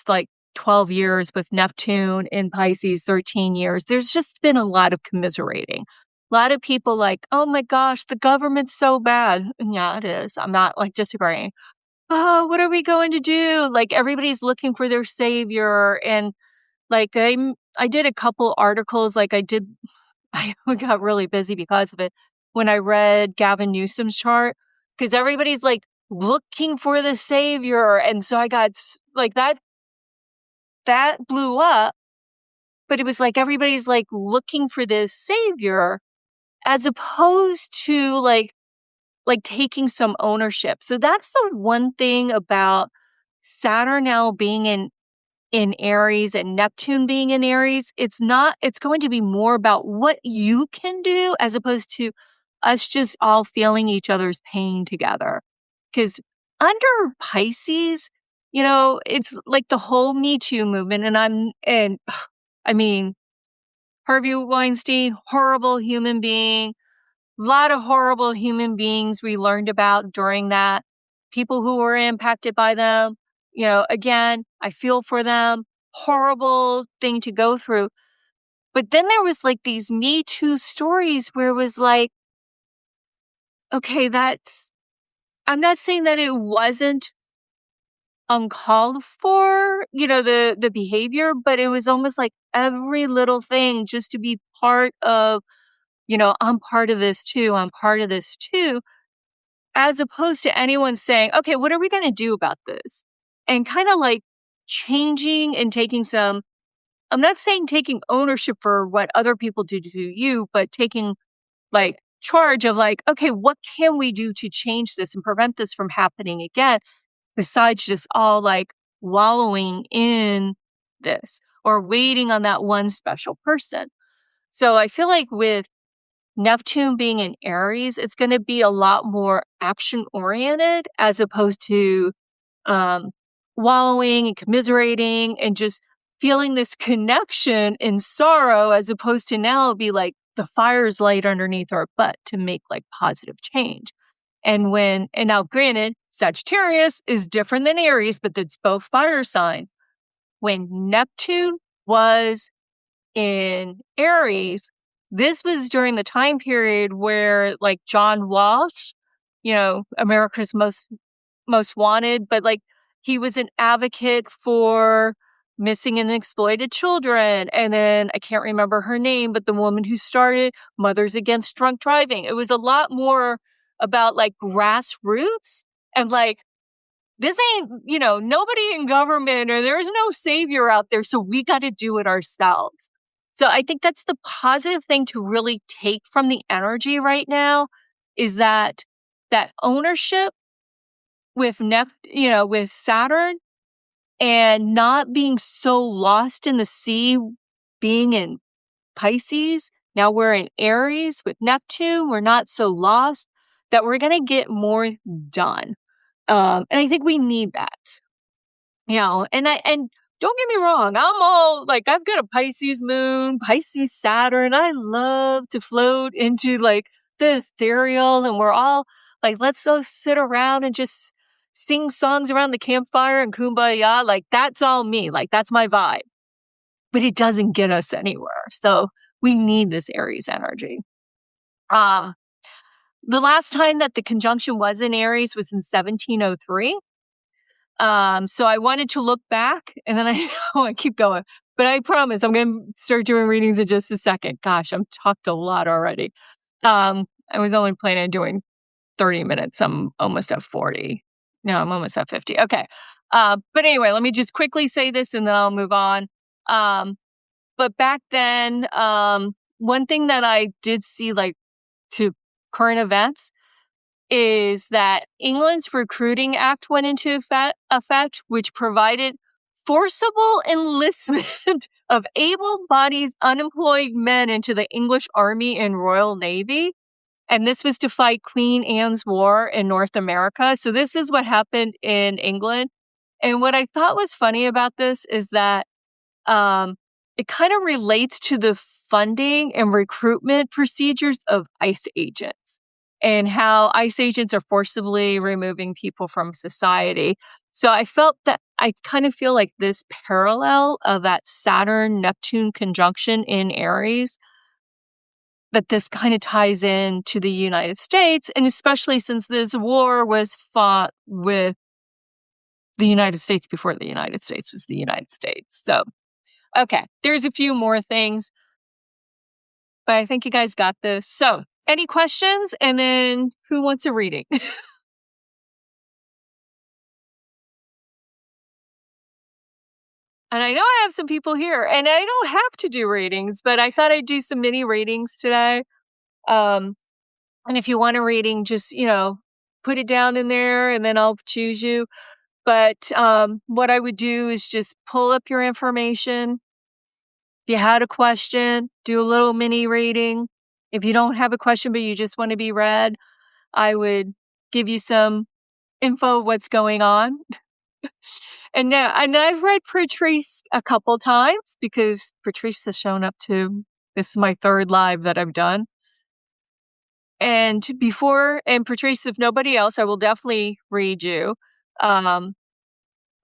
Speaker 1: like 12 years with Neptune in Pisces, 13 years, there's just been a lot of commiserating. A lot of people like, oh my gosh, the government's so bad. And yeah, it is. I'm not like disagreeing. oh, what are we going to do? Like everybody's looking for their savior. And like I did a couple articles, like I got really busy because of it when I read Gavin Newsom's chart, because everybody's like looking for the savior. And so I got like that blew up, but it was like everybody's like looking for this savior as opposed to like taking some ownership. So that's the one thing about Saturn now being in Aries and Neptune being in Aries. It's going to be more about what you can do as opposed to us just all feeling each other's pain together. Because under Pisces, it's like the whole Me Too movement. And I mean, Harvey Weinstein, horrible human being, lot of horrible human beings we learned about during that. People who were impacted by them. Again, I feel for them. Horrible thing to go through. But then there was like these Me Too stories where it was like, okay, I'm not saying that it wasn't uncalled for, the behavior, but it was almost like every little thing just to be part of, I'm part of this too. I'm part of this too. As opposed to anyone saying, okay, what are we going to do about this? And kind of like changing and taking I'm not saying taking ownership for what other people do to you, but taking like charge of like, okay, what can we do to change this and prevent this from happening again? Besides just all like wallowing in this or waiting on that one special person. So I feel like with Neptune being in Aries, it's going to be a lot more action oriented as opposed to um, wallowing and commiserating and just feeling this connection in sorrow, as opposed to now it'll be like the fire's light underneath our butt to make like positive change. And now granted, Sagittarius is different than Aries, but it's both fire signs. When Neptune was in Aries, this was during the time period where like John Walsh, America's most wanted, but like he was an advocate for missing and exploited children. And then I can't remember her name, but the woman who started Mothers Against Drunk Driving. It was a lot more about like grassroots and like, this ain't, nobody in government or there's no savior out there. So we got to do it ourselves. So I think that's the positive thing to really take from the energy right now is that ownership with with Saturn and not being so lost in the sea, being in Pisces. Now we're in Aries with Neptune. We're not so lost that we're going to get more done. And I think we need that, and don't get me wrong. I'm all like, I've got a Pisces moon, Pisces Saturn. I love to float into like the ethereal, and we're all like, let's go sit around and just sing songs around the campfire and kumbaya. Like that's all me. Like that's my vibe, but it doesn't get us anywhere. So we need this Aries energy. The last time that the conjunction was in Aries was in 1703. So I wanted to look back and then I keep going, but I promise I'm going to start doing readings in just a second. Gosh, I'm talked a lot already. I was only planning on doing 30 minutes. I'm almost at 40. No, I'm almost at 50. Okay. But anyway, let me just quickly say this and then I'll move on. But back then, one thing that I did see like to current events is that England's Recruiting Act went into effect, which provided forcible enlistment of able-bodied unemployed men into the English Army and Royal Navy. And this was to fight Queen Anne's War in North America. So this is what happened in England. And what I thought was funny about this is that it kind of relates to the funding and recruitment procedures of ICE agents and how ICE agents are forcibly removing people from society. So I kind of feel like this parallel of that Saturn-Neptune conjunction in Aries, that this kind of ties in to the United States, and especially since this war was fought with the United States before the United States was the United States. So, okay, there's a few more things, but I think you guys got this. So, any questions? And then who wants a reading? And I know I have some people here, and I don't have to do readings, but I thought I'd do some mini readings today. And if you want a reading, just, put it down in there and then I'll choose you. But what I would do is just pull up your information. If you had a question, do a little mini reading. If you don't have a question, but you just want to be read, I would give you some info of what's going on. And I've read Patrice a couple times because Patrice has shown up to, this is my third live that I've done. And Patrice, if nobody else, I will definitely read you. But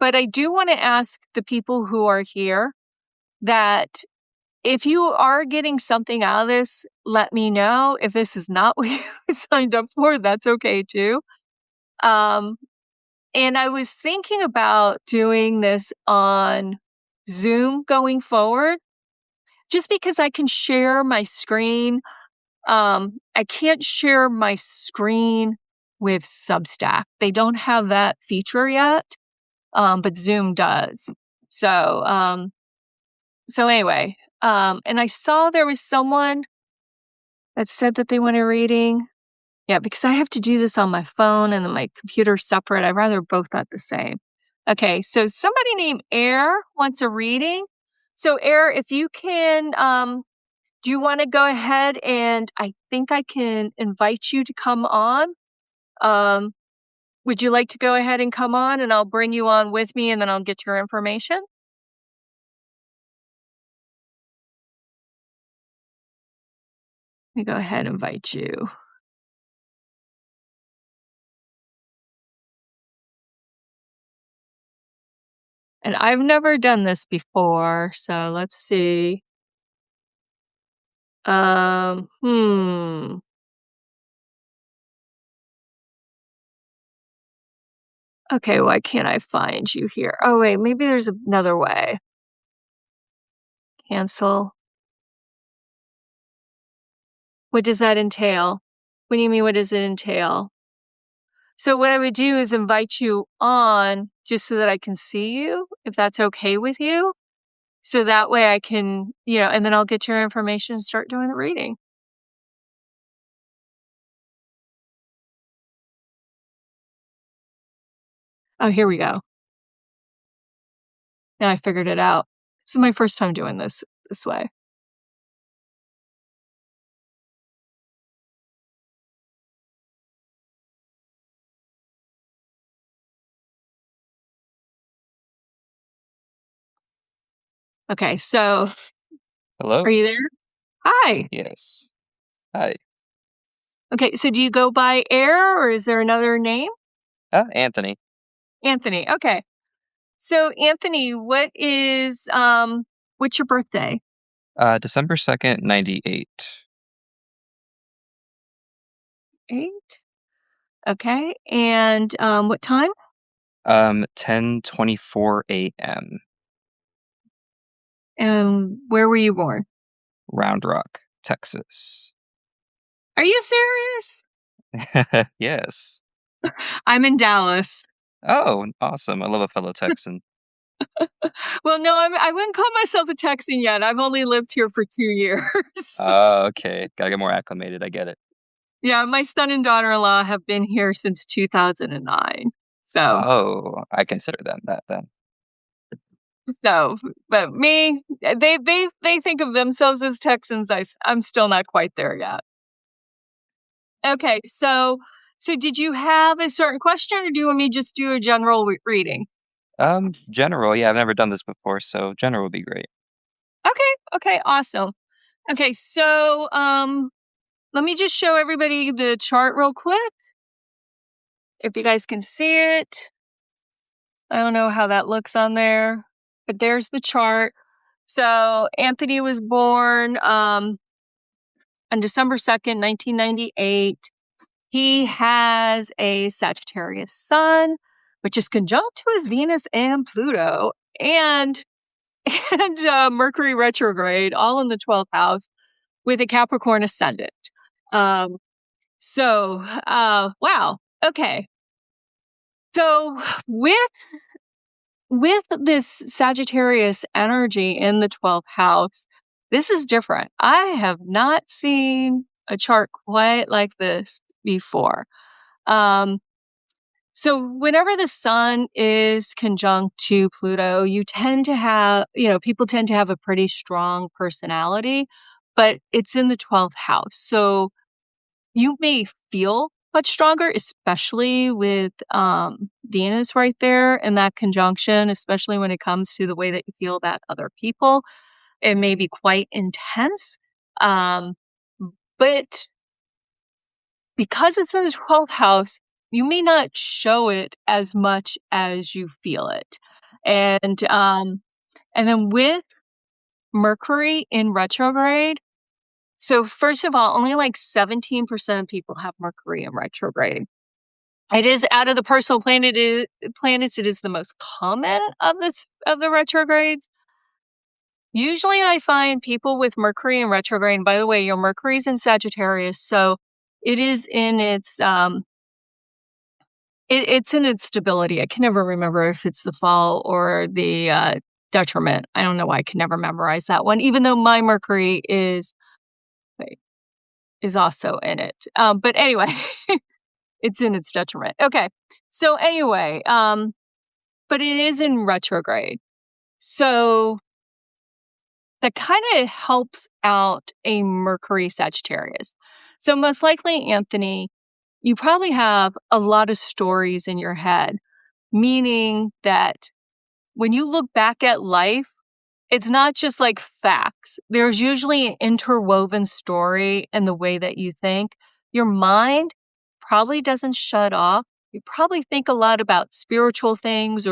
Speaker 1: I do want to ask the people who are here that if you are getting something out of this, let me know. If this is not what you signed up for, that's okay too. And I was thinking about doing this on Zoom going forward, just because I can share my screen. I can't share my screen with Substack. They don't have that feature yet, but Zoom does. So anyway, and I saw there was someone that said that they want a reading. Yeah, because I have to do this on my phone and then my computer's separate. I'd rather both at the same. Okay, so somebody named Air wants a reading. So Air, if you can, do you want to go ahead and I think I can invite you to come on? Would you like to go ahead and come on and I'll bring you on with me and then I'll get your information? Let me go ahead and invite you. And I've never done this before, so let's see. Okay, why can't I find you here? Oh, wait, maybe there's another way. Cancel. What does that entail? What do you mean, what does it entail? So what I would do is invite you on just so that I can see you, if that's okay with you. So that way I can, and then I'll get your information and start doing the reading. Oh, here we go. Now I figured it out. This is my first time doing this way. Okay, so
Speaker 2: Hello?
Speaker 1: are you there? Hi.
Speaker 2: Yes. Hi.
Speaker 1: Okay, so do you go by Air or is there another name?
Speaker 2: Anthony.
Speaker 1: Anthony. Okay. So Anthony, what's your birthday?
Speaker 2: December 2nd, 98.
Speaker 1: 8. Okay. And what time?
Speaker 2: 10:24 a.m.
Speaker 1: And where were you born?
Speaker 2: Round Rock, Texas.
Speaker 1: Are you serious?
Speaker 2: Yes.
Speaker 1: I'm in Dallas.
Speaker 2: Oh, awesome. I love a fellow Texan.
Speaker 1: Well, no, I wouldn't call myself a Texan yet. I've only lived here for 2 years.
Speaker 2: Okay. Gotta get more acclimated. I get it.
Speaker 1: Yeah, my son and daughter-in-law have been here since 2009. So,
Speaker 2: I consider them that then.
Speaker 1: but me, they think of themselves as Texans. I'm still not quite there yet. Okay, so did you have a certain question, or do you want me to just do a general reading?
Speaker 2: General, yeah, I've never done this before, so general would be great.
Speaker 1: Okay, awesome. Okay, so let me just show everybody the chart real quick. If you guys can see it. I don't know how that looks on there, but there's the chart. So Anthony was born on December 2nd, 1998. He has a Sagittarius sun, which is conjunct to his Venus and Pluto and Mercury retrograde, all in the 12th house with a Capricorn ascendant. Wow. Okay. So with this Sagittarius energy in the 12th house, this is different. I have not seen a chart quite like this before. So whenever the sun is conjunct to Pluto, you tend to have, people tend to have a pretty strong personality, but it's in the 12th house. So you may feel much stronger, especially with Venus right there in that conjunction, especially when it comes to the way that you feel about other people. It may be quite intense. But because it's in the 12th house, you may not show it as much as you feel it. And then with Mercury in retrograde, so first of all, only like 17% of people have Mercury in retrograde. It is out of the personal planets, it is the most common of the retrogrades. Usually I find people with Mercury in retrograde, and by the way, your Mercury's in Sagittarius, so it is in its it's in its stability. I can never remember if it's the fall or the detriment. I don't know why I can never memorize that one, even though my Mercury is also in it. But anyway, it's in its detriment. Okay. So anyway, but it is in retrograde. So that kind of helps out a Mercury Sagittarius. So most likely, Anthony, you probably have a lot of stories in your head, meaning that when you look back at life, it's not just like facts. There's usually an interwoven story in the way that you think. Your mind probably doesn't shut off. You probably think a lot about spiritual things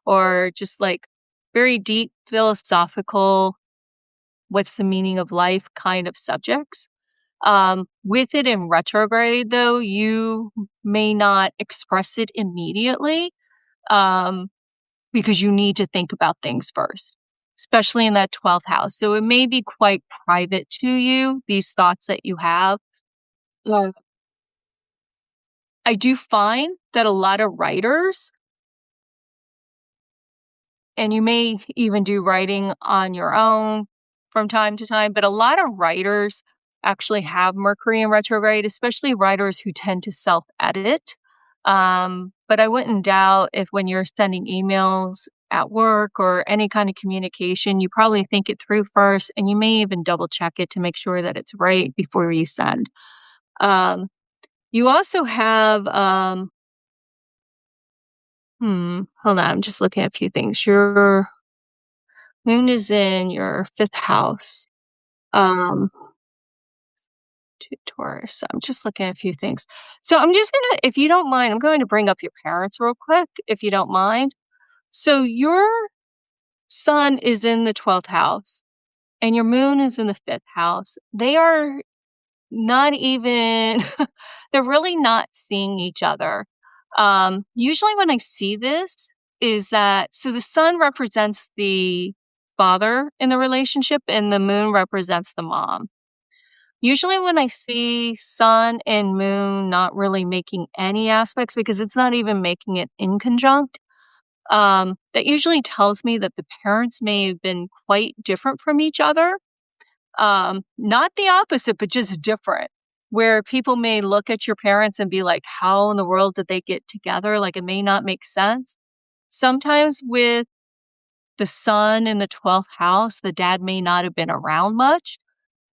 Speaker 1: or just like very deep philosophical, what's the meaning of life kind of subjects. With it in retrograde, though, you may not express it immediately because you need to think about things first, especially in that 12th house. So it may be quite private to you, these thoughts that you have. I do find that a lot of writers, and you may even do writing on your own from time to time, but a lot of writers actually have Mercury in retrograde, especially writers who tend to self-edit. But I wouldn't doubt if when you're sending emails at work or any kind of communication, you probably think it through first, and you may even double check it to make sure that it's right before you send. You also have, hold on, I'm just looking at a few things. Your moon is in your 5th house. To Taurus. I'm just looking at a few things. So I'm just going to, if you don't mind, I'm going to bring up your parents real quick, if you don't mind. So your sun is in the 12th house and your moon is in the 5th house. They are not even, they're really not seeing each other. Usually when I see this is that, so the sun represents the father in the relationship and the moon represents the mom. Usually when I see sun and moon not really making any aspects because it's not even making it in conjunct, that usually tells me that the parents may have been quite different from each other. Not the opposite, but just different. Where people may look at your parents and be like, how in the world did they get together? Like it may not make sense. Sometimes with the sun in the 12th house, the dad may not have been around much.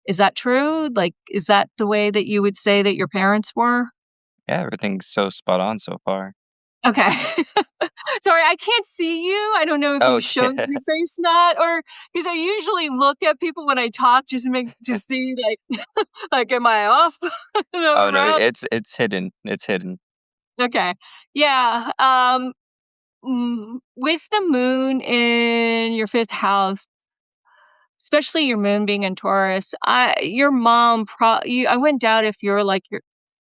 Speaker 1: Is that true? Like, is that the way that you would say that your parents were?
Speaker 2: Yeah, everything's so spot on so far.
Speaker 1: Okay. Sorry, I can't see you. I don't know if
Speaker 2: Oh,
Speaker 1: you showed
Speaker 2: yeah.
Speaker 1: your face not, or because I usually look at people when I talk just to see like like am I off?
Speaker 2: Oh no,
Speaker 1: Route?
Speaker 2: it's hidden. It's hidden.
Speaker 1: Okay. Yeah. With the moon in your 5th house, especially your moon being in Taurus, your mom I wouldn't doubt if you're like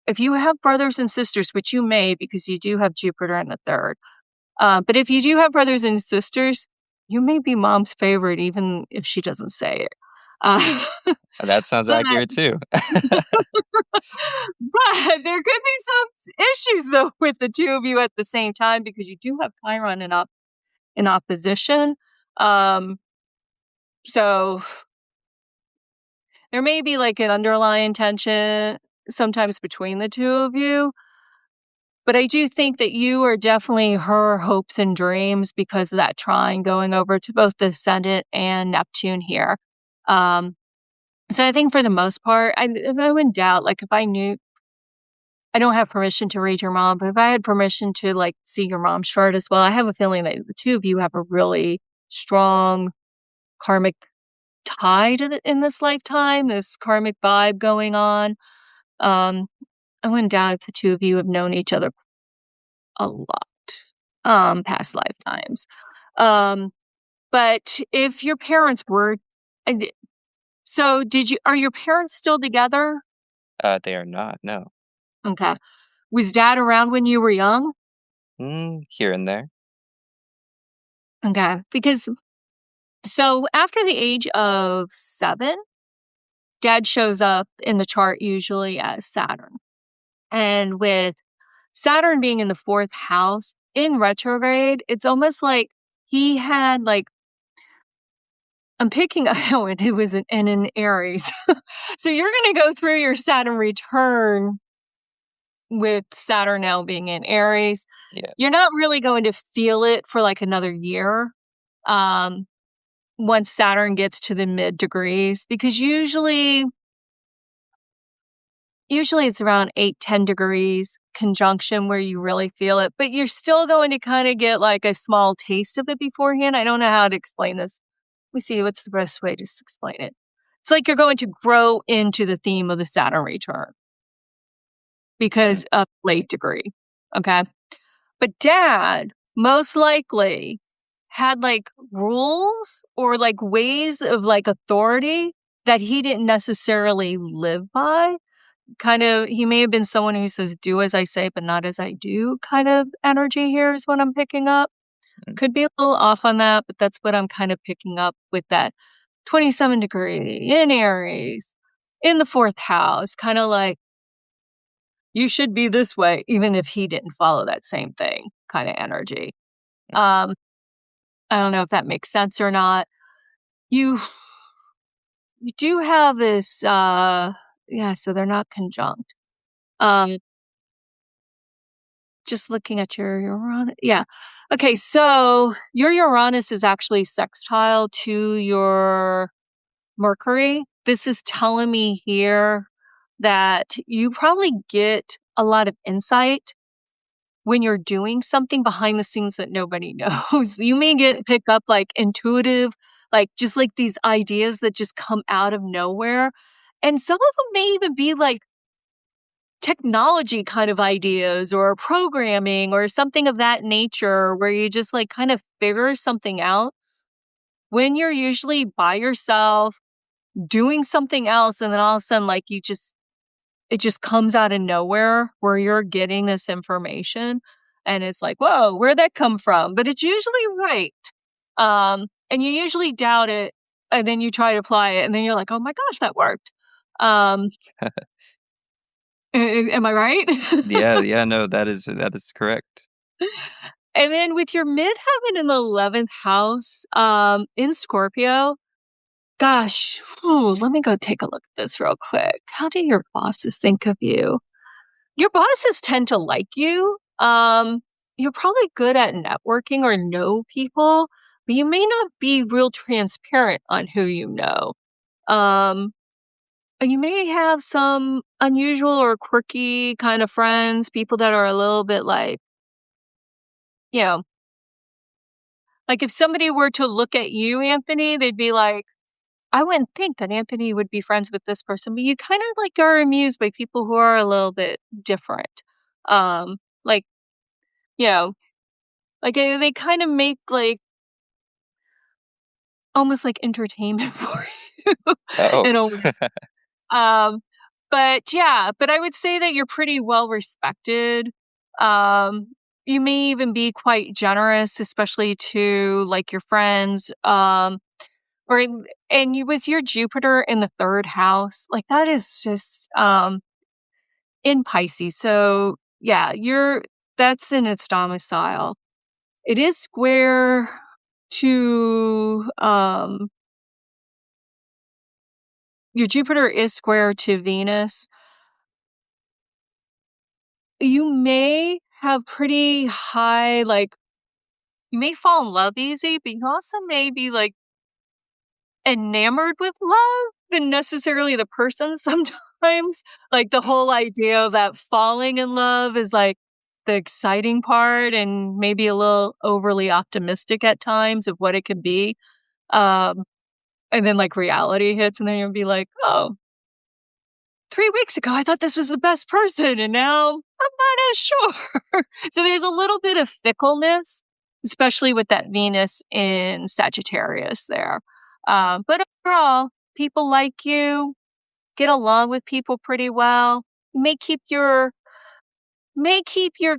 Speaker 1: if you have brothers and sisters, which you may because you do have Jupiter in the 3rd. But if you do have brothers and sisters, you may be mom's favorite, even if she doesn't say it. Uh,
Speaker 2: That sounds
Speaker 1: but
Speaker 2: accurate too.
Speaker 1: but there could be some issues though with the two of you at the same time because you do have Chiron in opposition. So there may be like an underlying tension sometimes between the two of you. But I do think that you are definitely her hopes and dreams because of that trine going over to both the Ascendant and Neptune here. So I think for the most part, if I would doubt, like if I knew, I don't have permission to read your mom, but if I had permission to like see your mom's chart as well, I have a feeling that the two of you have a really strong karmic tie in this lifetime, this karmic vibe going on. I wouldn't doubt if the two of you have known each other a lot, past lifetimes. But if your parents were, and so are your parents still together?
Speaker 2: They are not, no.
Speaker 1: Okay. Was dad around when you were young?
Speaker 2: Here and there.
Speaker 1: Okay. Because, so after the age of 7, dad shows up in the chart usually as Saturn. And with Saturn being in the 4th house in retrograde, it's almost like he had like, I'm picking up, oh, and it was in Aries. So you're going to go through your Saturn return with Saturn now being in Aries.
Speaker 2: Yes.
Speaker 1: You're not really going to feel it for like another year. Once Saturn gets to the mid degrees, because usually it's around 8-10 degrees conjunction where you really feel it, but you're still going to kind of get like a small taste of it beforehand. I don't know how to explain this. Let me see what's the best way to explain it. It's like you're going to grow into the theme of the Saturn return because of late degree. Okay. But dad most likely had like rules or like ways of like authority that he didn't necessarily live by. Kind of, he may have been someone who says, do as I say, but not as I do kind of energy here is what I'm picking up. Could be a little off on that, but that's what I'm kind of picking up with that 27 degree in Aries in the 4th house, kind of like, you should be this way, even if he didn't follow that same thing kind of energy. I don't know if that makes sense or not. You do have this, yeah, so they're not conjunct. Just looking at your Uranus. Yeah. Okay, so your Uranus is actually sextile to your Mercury. This is telling me here that you probably get a lot of insight when you're doing something behind the scenes that nobody knows. You may pick up like intuitive, like just like these ideas that just come out of nowhere. And some of them may even be like technology kind of ideas or programming or something of that nature where you just like kind of figure something out when you're usually by yourself doing something else, and then all of a sudden like it just comes out of nowhere where you're getting this information and it's like, whoa, where'd that come from? But it's usually right. And you usually doubt it and then you try to apply it and then you're like, oh my gosh, that worked. Am I right?
Speaker 2: Yeah, no, that is correct.
Speaker 1: And then with your midheaven in the 11th house, in Scorpio, gosh, let me go take a look at this real quick. How do your bosses think of you? Your bosses tend to like you. You're probably good at networking or know people, but you may not be real transparent on who you know. You may have some unusual or quirky kind of friends, people that are a little bit like, you know, like if somebody were to look at you, Anthony, they'd be like, I wouldn't think that Anthony would be friends with this person, but you kind of like are amused by people who are a little bit different. Like, you know, like they kind of make like almost like entertainment for you
Speaker 2: Oh.
Speaker 1: in a way. But yeah, but I would say that you're pretty well respected. Um, you may even be quite generous, especially to like your friends. Or and you with your Jupiter in the third house, like that is just in Pisces. So yeah, that's in its domicile. It is square to your Jupiter is square to Venus. You may have pretty high, like you may fall in love easy, but you also may be like enamored with love than necessarily the person sometimes. Like the whole idea of that falling in love is like the exciting part and maybe a little overly optimistic at times of what it could be. Um, and then like reality hits and then you'll be like, oh, 3 weeks ago, I thought this was the best person, and now I'm not as sure. So there's a little bit of fickleness, especially with that Venus in Sagittarius there. But overall, people like you, get along with people pretty well. You may keep your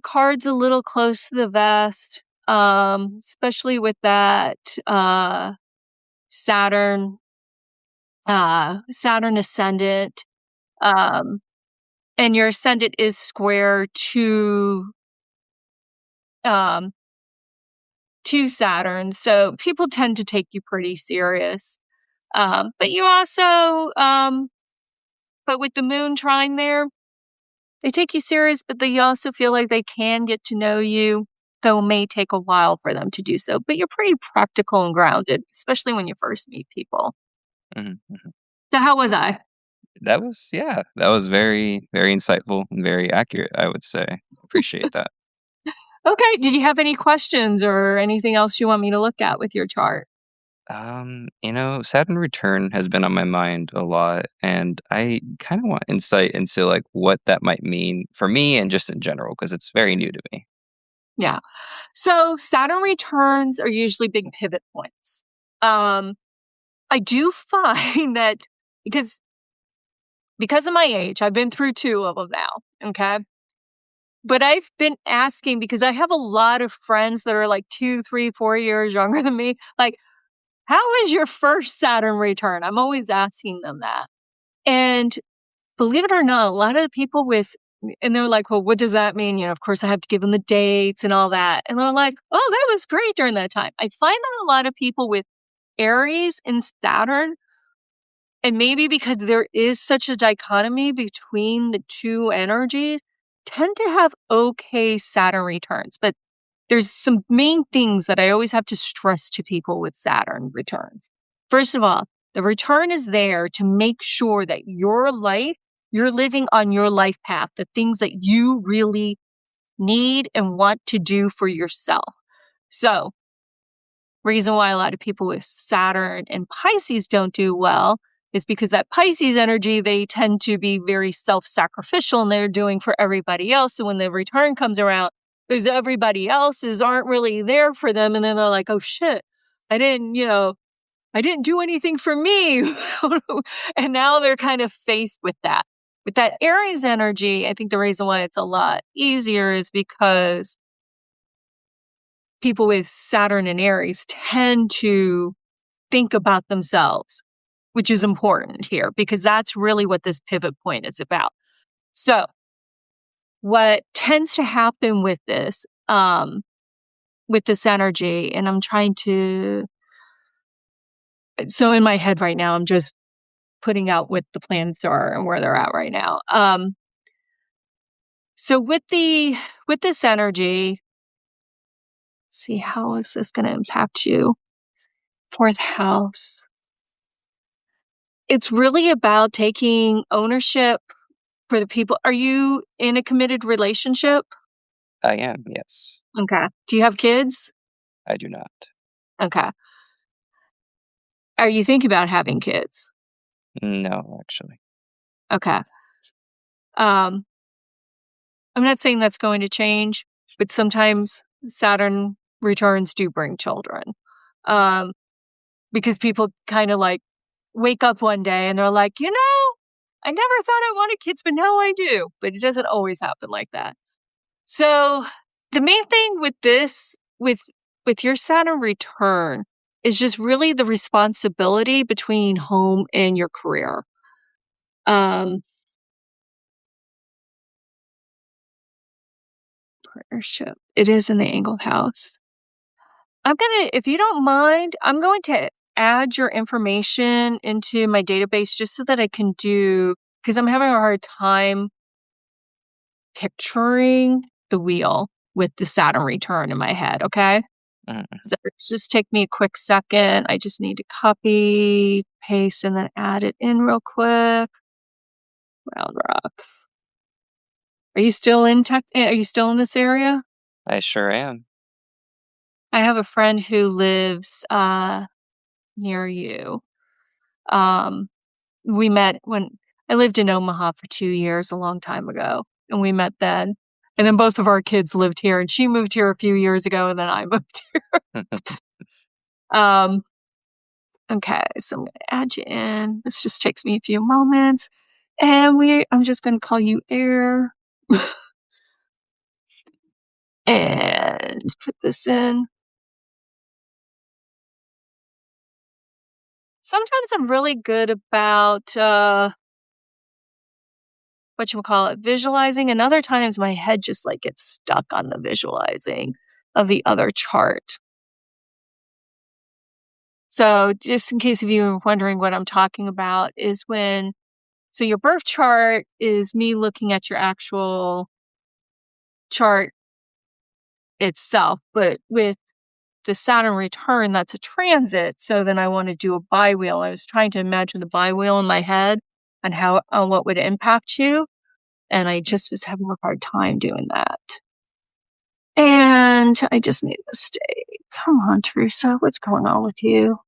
Speaker 1: cards a little close to the vest, especially with that Saturn Saturn ascendant. Um, and your ascendant is square um to Saturn, so people tend to take you pretty serious. But you also but with the moon trine there, they take you serious, but they also feel like they can get to know you, though it may take a while for them to do so. But you're pretty practical and grounded, especially when you first meet people.
Speaker 2: Mhm, mhm.
Speaker 1: So how was I?
Speaker 2: That was very, very insightful and very accurate, I would say. Appreciate that.
Speaker 1: Okay, did you have any questions or anything else you want me to look at with your chart?
Speaker 2: Saturn return has been on my mind a lot, and I kind of want insight into like what that might mean for me and just in general, because it's very new to me.
Speaker 1: Yeah. So Saturn returns are usually big pivot points. Um, I do find that because because of my age, I've been through two of them now. Okay. But I've been asking because I have a lot of friends that are like 2, 3, 4 years younger than me. Like, how was your first Saturn return? I'm always asking them that. And believe it or not, a lot of the people and they're like, well, what does that mean? Of course I have to give them the dates and all that. And they're like, oh, that was great during that time. I find that a lot of people with Aries and Saturn, and maybe because there is such a dichotomy between the two energies, tend to have okay Saturn returns. But there's some main things that I always have to stress to people with Saturn returns. First of all, the return is there to make sure that you're living on your life path, the things that you really need and want to do for yourself. So, reason why a lot of people with Saturn and Pisces don't do well is because that Pisces energy, they tend to be very self-sacrificial and they're doing for everybody else. So when the return comes around, there's everybody else's aren't really there for them. And then they're like, oh shit, I didn't, I didn't do anything for me. And now they're kind of faced with that. With that Aries energy, I think the reason why it's a lot easier is because people with Saturn and Aries tend to think about themselves, which is important here because that's really what this pivot point is about. So, what tends to happen with this energy, and I'm trying to, so in my head right now, I'm just putting out what the planets are and where they're at right now. So with this energy, see how is this going to impact you? Fourth house. It's really about taking ownership for the people. Are you in a committed relationship?
Speaker 2: I am, yes.
Speaker 1: Okay. Do you have kids?
Speaker 2: I do not.
Speaker 1: Okay. Are you thinking about having kids?
Speaker 2: No, actually.
Speaker 1: Okay. Um, I'm not saying that's going to change, but sometimes Saturn returns do bring children. Um, because people kind of like wake up one day and they're like, I never thought I wanted kids, but now I do. But it doesn't always happen like that. So The main thing with this, with your Saturn return, is just really the responsibility between home and your career. Um, Partnership. It is in the angled house. If you don't mind, I'm going to add your information into my database just so that I can because I'm having a hard time picturing the wheel with the Saturn return in my head, okay?
Speaker 2: Mm.
Speaker 1: So just take me a quick second. I just need to copy, paste, and then add it in real quick. Round Rock. Are you still in Are you still in this area?
Speaker 2: I sure am.
Speaker 1: I have a friend who lives near you. Um, we met when I lived in Omaha for 2 years a long time ago, and we met then. And then both of our kids lived here, and she moved here a few years ago, and then I moved here. Um, okay, so I'm gonna add you in. This just takes me a few moments. And I'm just gonna call you Air and put this in. Sometimes I'm really good about visualizing, and other times my head just like gets stuck on the visualizing of the other chart. So just in case of you were wondering what I'm talking about is so your birth chart is me looking at your actual chart itself, but with the Saturn return, that's a transit. So then I want to do a bi-wheel. I was trying to imagine the bi-wheel in my head and what would impact you. And I just was having a hard time doing that. And I just made a mistake. Come on, Theresa, what's going on with you?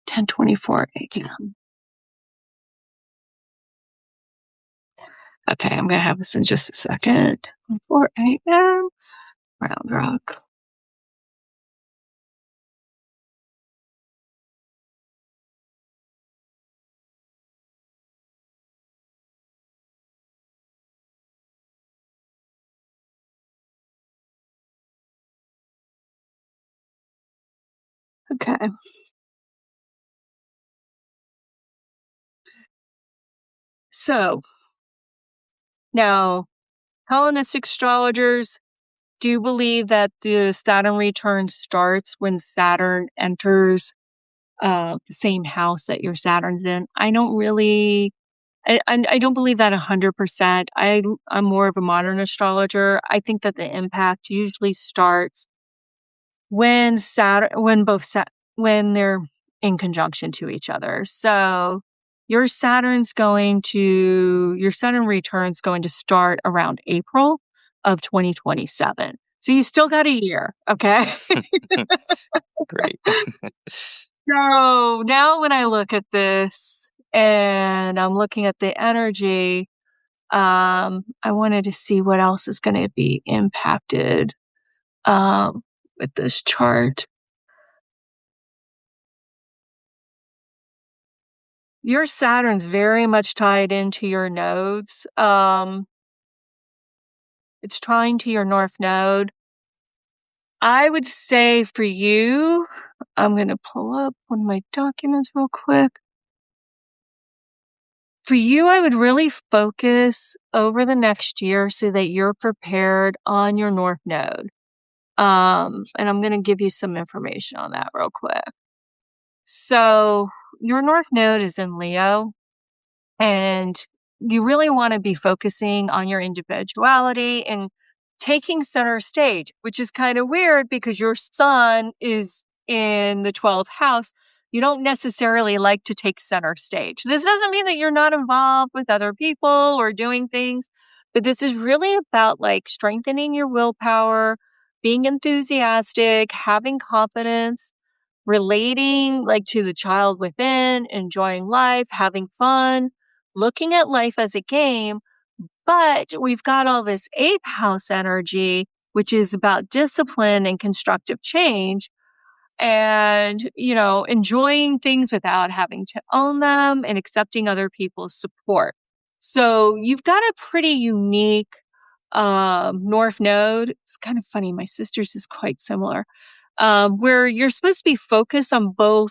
Speaker 1: (10:24 a.m.) Okay, I'm gonna have this in just a second. 4 a.m. Round Rock. Okay. So now Hellenistic astrologers do believe that the Saturn return starts when Saturn enters the same house that your Saturn's in. I don't really I don't believe that 100%. I'm more of a modern astrologer. I think that the impact usually starts when when they're in conjunction to each other. So your your Saturn return's going to start around April of 2027. So you still got a year, okay?
Speaker 2: Great.
Speaker 1: So now when I look at this and I'm looking at the energy, I wanted to see what else is going to be impacted with this chart. Your Saturn's very much tied into your nodes. It's trying to your north node. I would say for you, I'm going to pull up one of my documents real quick. For you, I would really focus over the next year so that you're prepared on your north node. And I'm going to give you some information on that real quick. So your north node is in Leo, and you really want to be focusing on your individuality and taking center stage, which is kind of weird because your sun is in the 12th house. You don't necessarily like to take center stage. This doesn't mean that you're not involved with other people or doing things, but this is really about like strengthening your willpower, being enthusiastic, having confidence, relating like to the child within, enjoying life, having fun, looking at life as a game. But we've got all this eighth house energy which is about discipline and constructive change and, enjoying things without having to own them and accepting other people's support. So you've got a pretty unique North Node. It's kind of funny. My sister's is quite similar, where you're supposed to be focused on both,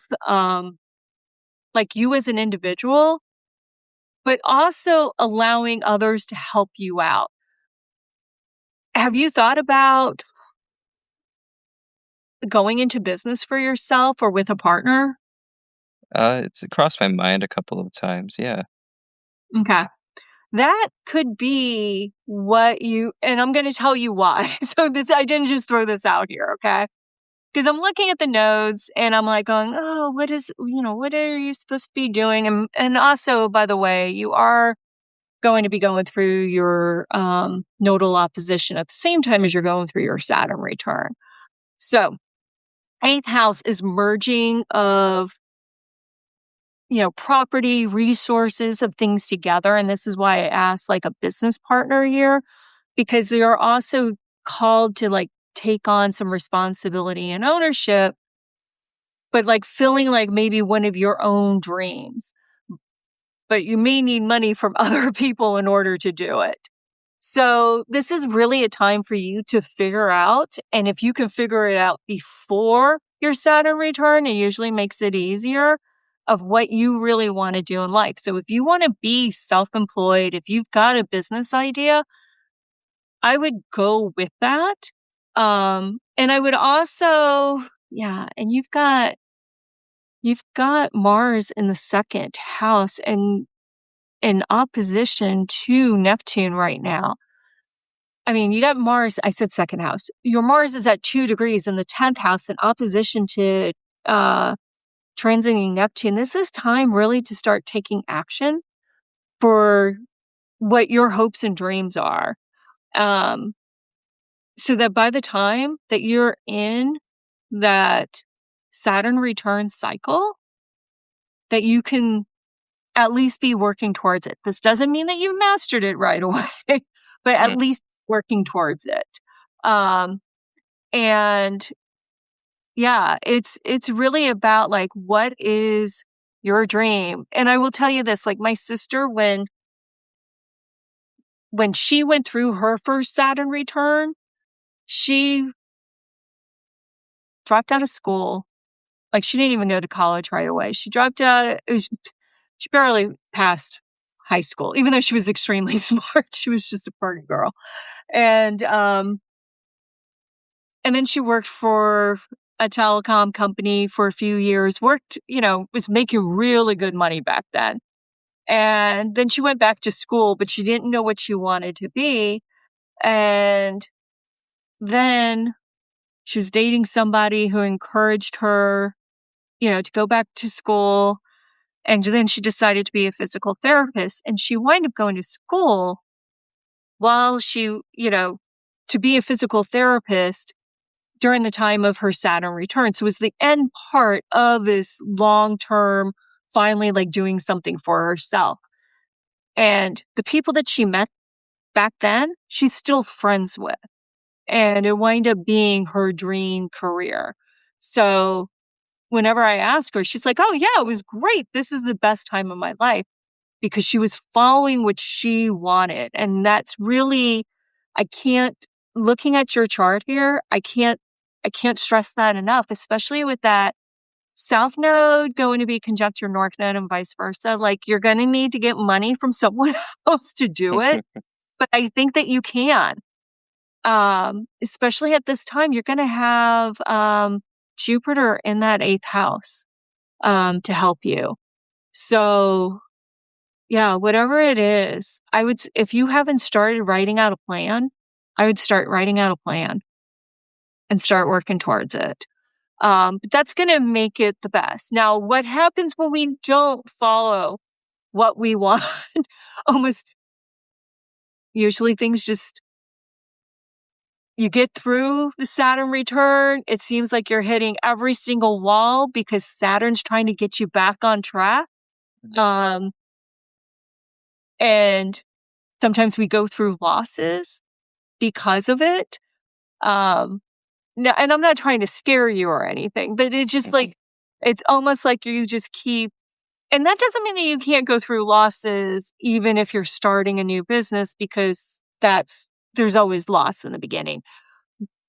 Speaker 1: like you as an individual, but also allowing others to help you out. Have you thought about going into business for yourself or with a partner?
Speaker 2: It's crossed my mind a couple of times. Yeah.
Speaker 1: Okay. That could be and I'm going to tell you why. So I didn't just throw this out here, okay? Because I'm looking at the nodes and I'm like going, oh, what are you supposed to be doing? And also, by the way, you are going to be going through your nodal opposition at the same time as you're going through your Saturn return. So, eighth house is merging of property, resources of things together. And this is why I asked like a business partner here, because you're also called to like take on some responsibility and ownership, but like filling like maybe one of your own dreams. But you may need money from other people in order to do it. So this is really a time for you to figure out. And if you can figure it out before your Saturn return, it usually makes it easier of what you really want to do in life. So if you want to be self-employed, if you've got a business idea, I would go with that. And I would also, and you've got Mars in the second house and in opposition to Neptune right now. I mean, you got Mars, I said second house. Your Mars is at 2 degrees in the 10th house in opposition to transiting Neptune. This is time really to start taking action for what your hopes and dreams are. So that by the time that you're in that Saturn return cycle, that you can at least be working towards it. This doesn't mean that you mastered it right away, but at
Speaker 2: Mm.
Speaker 1: least working towards it. And it's really about like, what is your dream? And I will tell you this, like my sister, when she went through her first Saturn return, she dropped out of school. Like she didn't even go to college right away. She dropped out. She barely passed high school, even though she was extremely smart. She was just a party girl. And then she worked for a telecom company for a few years, was making really good money back then. And then she went back to school, but she didn't know what she wanted to be. And then she was dating somebody who encouraged her, to go back to school. And then she decided to be a physical therapist. And she wound up going to school while to be a physical therapist during the time of her Saturn return. So it was the end part of this long-term, finally like doing something for herself. And the people that she met back then, she's still friends with. And it wound up being her dream career. So whenever I ask her, she's like, oh yeah, it was great. This is the best time of my life, because she was following what she wanted. And that's really, looking at your chart here, I can't stress that enough, especially with that South Node going to be conjunct your North Node and vice versa. Like you're going to need to get money from someone else to do it. But I think that you can, especially at this time, you're going to have Jupiter in that 8th house to help you. So yeah, whatever it is, if you haven't started writing out a plan, I would start writing out a plan and start working towards it. But that's going to make it the best. Now, what happens when we don't follow what we want? Almost usually things you get through the Saturn return. It seems like you're hitting every single wall because Saturn's trying to get you back on track. And sometimes we go through losses because of it. No, and I'm not trying to scare you or anything, but it's just
Speaker 2: Okay.
Speaker 1: like, it's almost like you just keep, and that doesn't mean that you can't go through losses even if you're starting a new business, because there's always loss in the beginning.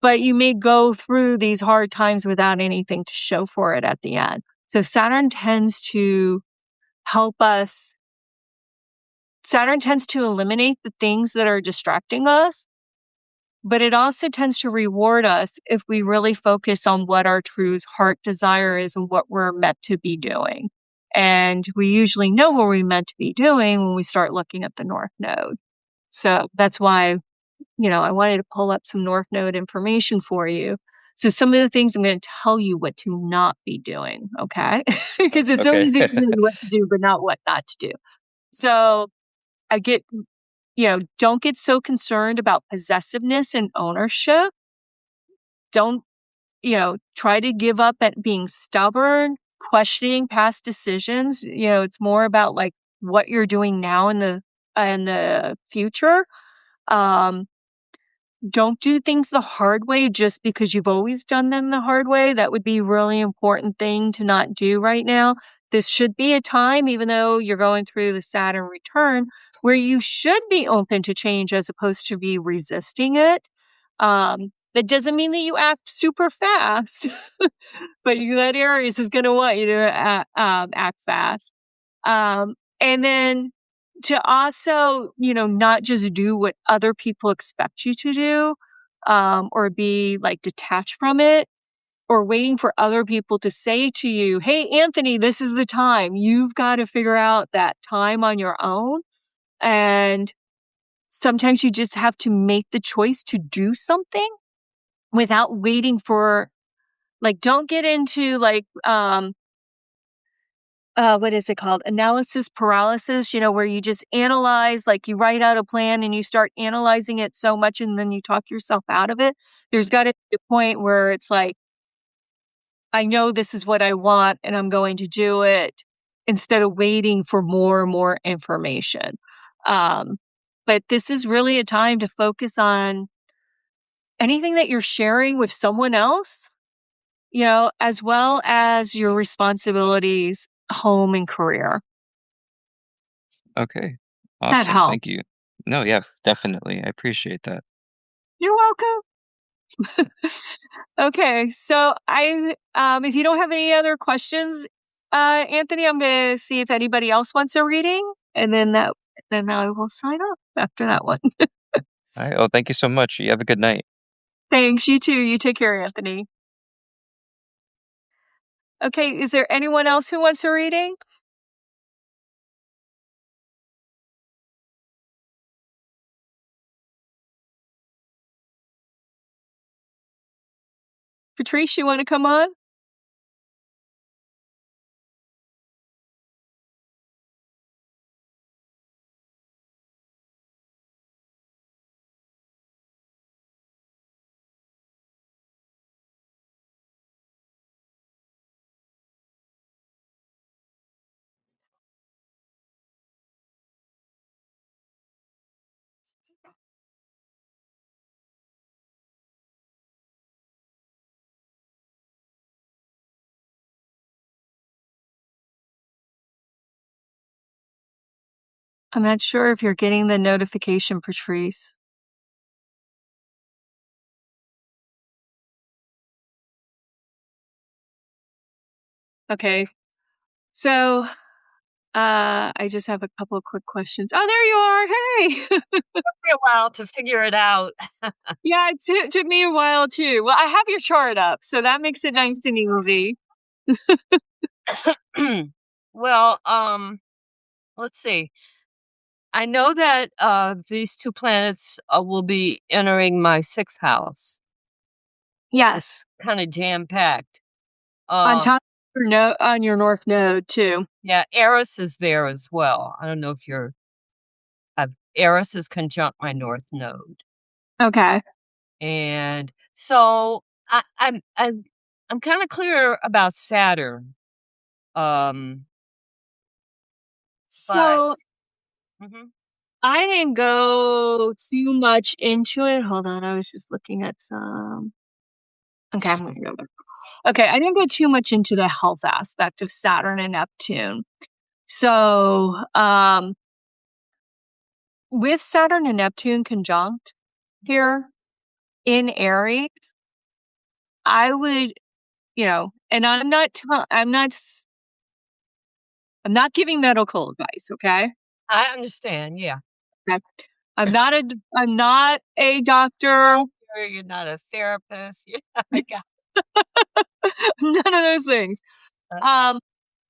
Speaker 1: But you may go through these hard times without anything to show for it at the end. So help us, Saturn tends to eliminate the things that are distracting us, but it also tends to reward us if we really focus on what our true heart desire is and what we're meant to be doing. And we usually know what we're meant to be doing when we start looking at the North Node. So that's why, I wanted to pull up some North Node information for you. So some of the things I'm going to tell you what to not be doing, okay? Because it's so
Speaker 2: Okay.
Speaker 1: easy to tell you what to do, but not what not to do. So I get, don't get so concerned about possessiveness and ownership. Don't, try to give up at being stubborn, questioning past decisions. It's more about like what you're doing now in the future. Um, don't do things the hard way just because you've always done them the hard way. That would be a really important thing to not do right now. This should be a time, even though you're going through the Saturn return, where you should be open to change as opposed to be resisting it. That doesn't mean that you act super fast, but that Aries is going to want you to act fast. And then to also, not just do what other people expect you to do, or be like detached from it, or waiting for other people to say to you, "Hey, Anthony, this is the time." You've got to figure out that time on your own. And sometimes you just have to make the choice to do something without waiting for, like, don't get into like, what is it called? Analysis paralysis, where you just analyze, like you write out a plan and you start analyzing it so much and then you talk yourself out of it. There's got to be a point where it's like, I know this is what I want and I'm going to do it, instead of waiting for more and more information. Um, but this is really a time to focus on anything that you're sharing with someone else, as well as your responsibilities, home and career.
Speaker 2: Okay.
Speaker 1: That
Speaker 2: Awesome.
Speaker 1: helps.
Speaker 2: Thank you. No, yeah, definitely. I appreciate that.
Speaker 1: You're welcome. Okay, so if you don't have any other questions, Anthony, I'm gonna see if anybody else wants a reading, and then I will sign off after that one.
Speaker 2: All right. Oh, thank you so much. You have a good night.
Speaker 1: Thanks. You too. You take care, Anthony. Okay, is there anyone else who wants a reading? Patrice, you want to come on? I'm not sure if you're getting the notification, Patrice. Okay, so I just have a couple of quick questions. Oh, there you are. Hey.
Speaker 3: Me a while to figure it out.
Speaker 1: Yeah, it took me a while too. Well, I have your chart up, so that makes it nice and easy.
Speaker 3: Well, let's see. I know that these two planets will be entering my sixth house,
Speaker 1: Yes,
Speaker 3: kind of jam packed.
Speaker 1: on top of your on your North Node too.
Speaker 3: Yeah, Eris is there as well. I don't know if you're. Eris is conjunct my North Node,
Speaker 1: Okay.
Speaker 3: and so I'm kind of clear about Saturn. But
Speaker 1: So
Speaker 3: mhm.
Speaker 1: I didn't go too much into it. Hold on, I was just looking at some. Okay, I'm gonna go back. Okay, I didn't go too much into the health aspect of Saturn and Neptune. So, with Saturn and Neptune conjunct here in Aries, I would, and I'm not giving medical advice, okay?
Speaker 3: I understand. Yeah.
Speaker 1: Okay. I'm not a doctor.
Speaker 3: You're not a therapist. Yeah.
Speaker 1: None of those things.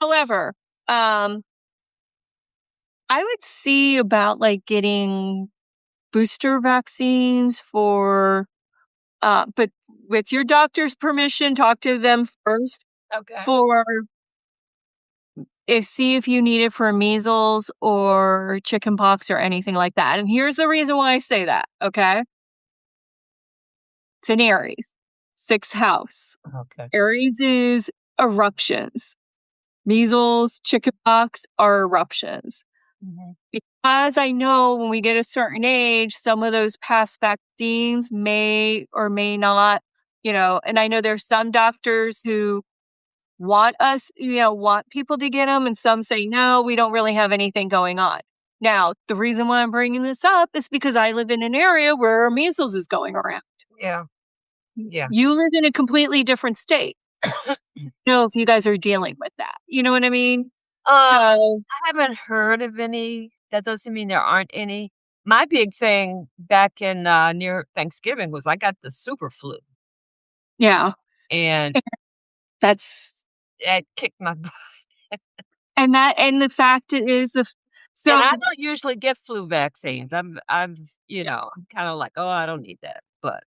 Speaker 1: However, I would see about like getting booster vaccines but with your doctor's permission, talk to them first
Speaker 3: Okay.
Speaker 1: see if you need it for measles or chickenpox or anything like that. And here's the reason why I say that, okay? It's in Aries, 6th house.
Speaker 3: Okay.
Speaker 1: Aries is eruptions. Measles, chickenpox are eruptions.
Speaker 3: Mm-hmm.
Speaker 1: Because I know when we get a certain age, some of those past vaccines may or may not, and I know there's some doctors who want people to get them, and some say, no, we don't really have anything going on. Now, the reason why I'm bringing this up is because I live in an area where measles is going around.
Speaker 3: Yeah. Yeah.
Speaker 1: You live in a completely different state. If you guys are dealing with that. You know what I mean?
Speaker 3: I haven't heard of any. That doesn't mean there aren't any. My big thing back in near Thanksgiving was I got the super flu.
Speaker 1: Yeah.
Speaker 3: And it kicked my butt.
Speaker 1: And the fact is
Speaker 3: and I don't usually get flu vaccines. I'm kind of like, oh, I don't need that. But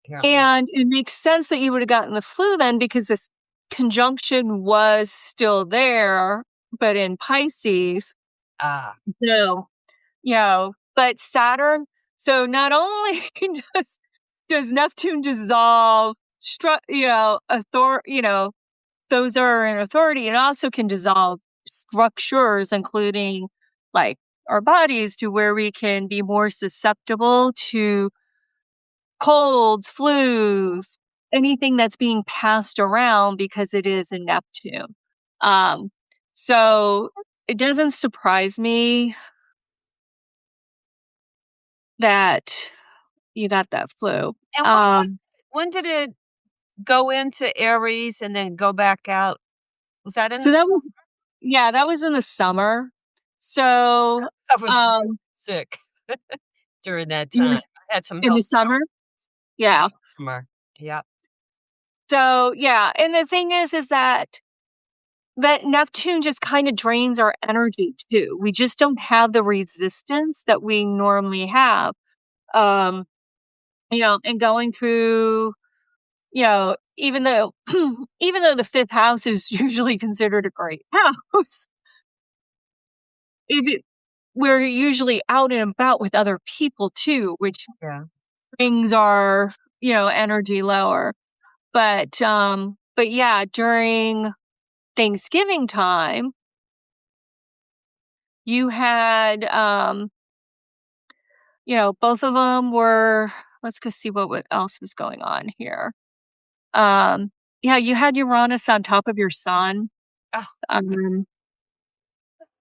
Speaker 3: apparently.
Speaker 1: And it makes sense that you would have gotten the flu then, because this conjunction was still there, but in Pisces. No. But Saturn, so not only does Neptune dissolve those are in authority, it also can dissolve structures, including like our bodies, to where we can be more susceptible to colds, flus, anything that's being passed around, because it is in Neptune. So it doesn't surprise me that you got that flu.
Speaker 3: And when did it go into Aries and then go back out? Was that in the summer?
Speaker 1: That was in the summer. So
Speaker 3: I was really sick during that time. I had some
Speaker 1: in the summer. Yeah.
Speaker 3: Summer. Yeah.
Speaker 1: So and the thing is that Neptune just kind of drains our energy too. We just don't have the resistance that we normally have. And going through, even though the 5th house is usually considered a great house, we're usually out and about with other people too, which brings our, energy lower. But during Thanksgiving time, you had, both of them were, let's go see what else was going on here. You had Uranus on top of your sun.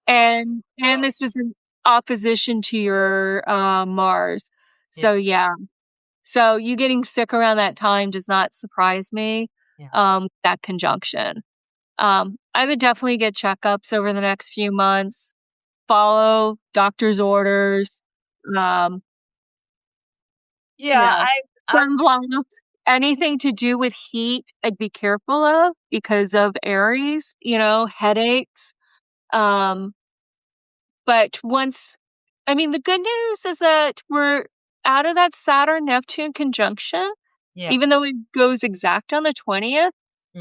Speaker 1: And this was in opposition to your Mars. So so you getting sick around that time does not surprise me. That conjunction. I would definitely get checkups over the next few months. Follow doctor's orders. Sunblock. Anything to do with heat, I'd be careful of because of Aries, headaches. But the good news is that we're out of that Saturn-Neptune conjunction, even though it goes exact on the 20th,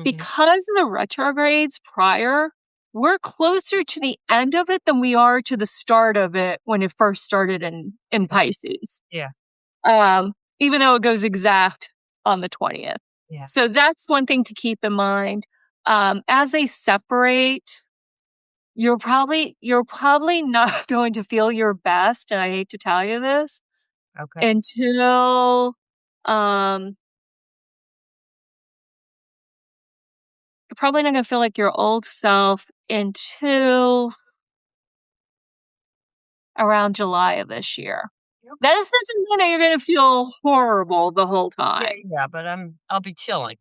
Speaker 1: because of the retrogrades prior, we're closer to the end of it than we are to the start of it when it first started in Pisces. Even though it goes exact on the 20th. So that's one thing to keep in mind. As they separate, you're probably not going to feel your best, and I hate to tell you this,
Speaker 3: Okay.
Speaker 1: until, you're probably not gonna feel like your old self until around July of this year.
Speaker 3: Yep.
Speaker 1: That just doesn't mean that you're gonna feel horrible the whole
Speaker 3: Yeah,
Speaker 1: time.
Speaker 3: yeah, but I'll be chilling.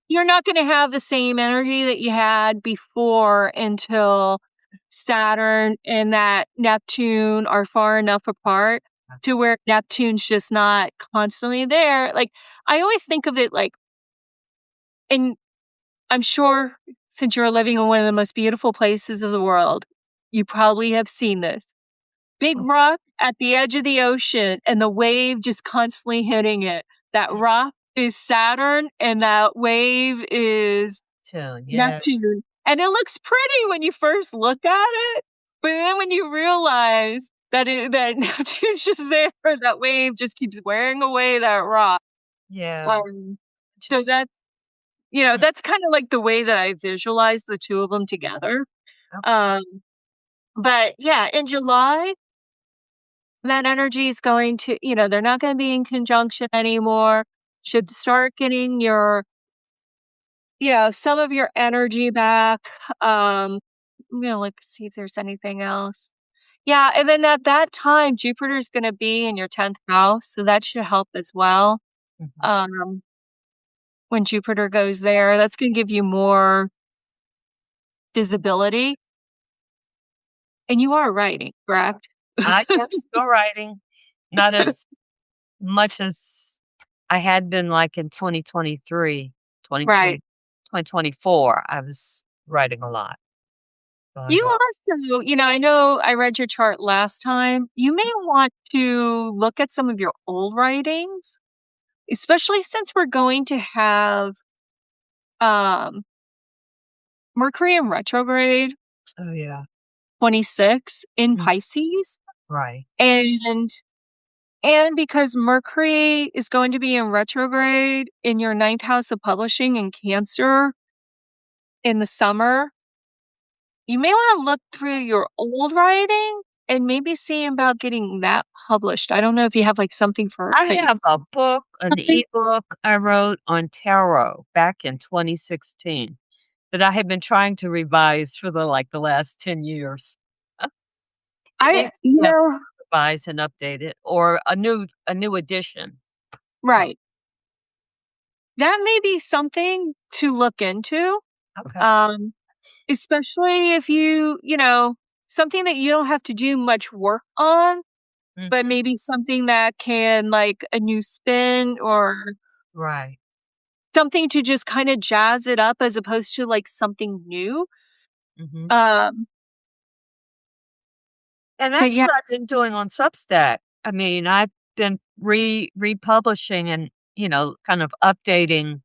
Speaker 1: You're not gonna have the same energy that you had before until Saturn and that Neptune are far enough apart to where Neptune's just not constantly there. Like, I always think of it like, and I'm sure since you're living in one of the most beautiful places of the world, you probably have seen this. Big rock at the edge of the ocean and the wave just constantly hitting it. That rock is Saturn and that wave is
Speaker 3: Tune, yeah.
Speaker 1: Neptune. And it looks pretty when you first look at it, but then when you realize that that Neptune's just there, that wave just keeps wearing away that rock.
Speaker 3: Yeah.
Speaker 1: So
Speaker 3: Just
Speaker 1: that's that's kind of like the way that I visualize the two of them together.
Speaker 3: okay.
Speaker 1: Um, but yeah, in July, that energy is going to, they're not going to be in conjunction anymore. Should start getting your, some of your energy back. I'm gonna look see if there's anything else. Yeah, and then at that time, Jupiter's going to be in your 10th house, so that should help as well.
Speaker 3: Mhm.
Speaker 1: When Jupiter goes there, that's going to give you more visibility. And you are writing, correct?
Speaker 3: I am still writing, not as much as I had been like in 2023, 2020,
Speaker 1: Right.
Speaker 3: 2024. I was writing a lot. But
Speaker 1: You also, I know I read your chart last time. You may want to look at some of your old writings, especially since we're going to have um, Mercury in retrograde
Speaker 3: oh yeah,
Speaker 1: 26 in
Speaker 3: mm,
Speaker 1: Pisces.
Speaker 3: right.
Speaker 1: And because Mercury is going to be in retrograde in your ninth house of publishing in Cancer in the summer, you may want to look through your old writing and maybe see about getting that published. I don't know if you have like something for
Speaker 3: I
Speaker 1: that
Speaker 3: have a book, an
Speaker 1: something.
Speaker 3: ebook I wrote on tarot back in 2016 that I have been trying to revise for the last 10 years. It
Speaker 1: I
Speaker 3: needs to
Speaker 1: you
Speaker 3: be
Speaker 1: know
Speaker 3: revised and updated or a new edition. Uh,
Speaker 1: right. That may be something to look into.
Speaker 3: okay.
Speaker 1: Um especially if something that you don't have to do much work on, but
Speaker 3: Mhm.
Speaker 1: maybe something that can like a new spin or
Speaker 3: Right.
Speaker 1: something to just kind of jazz it up as opposed to like something new.
Speaker 3: Mhm.
Speaker 1: Um
Speaker 3: And
Speaker 1: but
Speaker 3: that's
Speaker 1: yeah,
Speaker 3: what I've been doing on Substack. I mean, I've been republishing and, kind of updating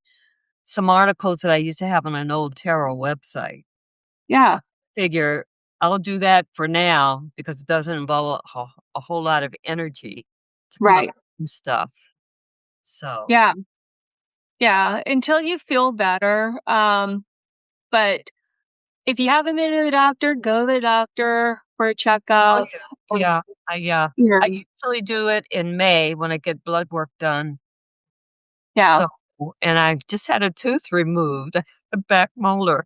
Speaker 3: some articles that I used to have on an old tarot website.
Speaker 1: yeah,
Speaker 3: Figure I'll do that for now because it doesn't involve a whole lot of energy to come up
Speaker 1: right.
Speaker 3: with new stuff. So,
Speaker 1: Yeah. Yeah, until you feel better. But if you haven't been to the doctor, go to the doctor for a
Speaker 3: oh
Speaker 1: checkup. Or,
Speaker 3: yeah, yeah,
Speaker 1: you
Speaker 3: I
Speaker 1: know,
Speaker 3: usually do it in May when I get blood work done.
Speaker 1: yeah.
Speaker 3: So, and I just had a tooth removed, a back molar.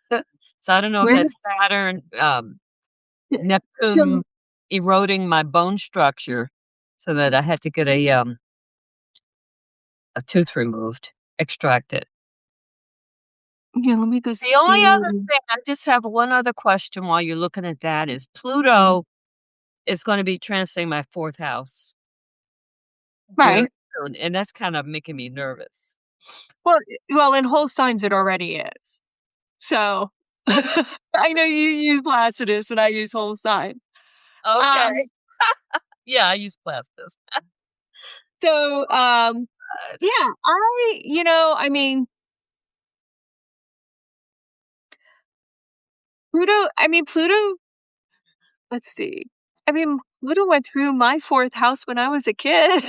Speaker 3: So I don't know if
Speaker 1: Where
Speaker 3: that's Saturn,
Speaker 1: so
Speaker 3: Neptune eroding my bone structure so that I had to get a tooth removed, extracted.
Speaker 1: yeah, let me go
Speaker 3: The only other
Speaker 1: see.
Speaker 3: thing, I just have one other question while you're looking at that is
Speaker 1: Mhm.
Speaker 3: Pluto is gonna be transiting my 4th house very
Speaker 1: Right.
Speaker 3: soon, and that's kind of making me nervous.
Speaker 1: Well, in whole signs it already is. So I know you use Placidus and I use whole signs.
Speaker 3: Okay.
Speaker 1: Um,
Speaker 3: Yeah, I use plasters.
Speaker 1: so yeah, I mean Pluto, let's see. I mean, Pluto went through my 4th house when I was a kid.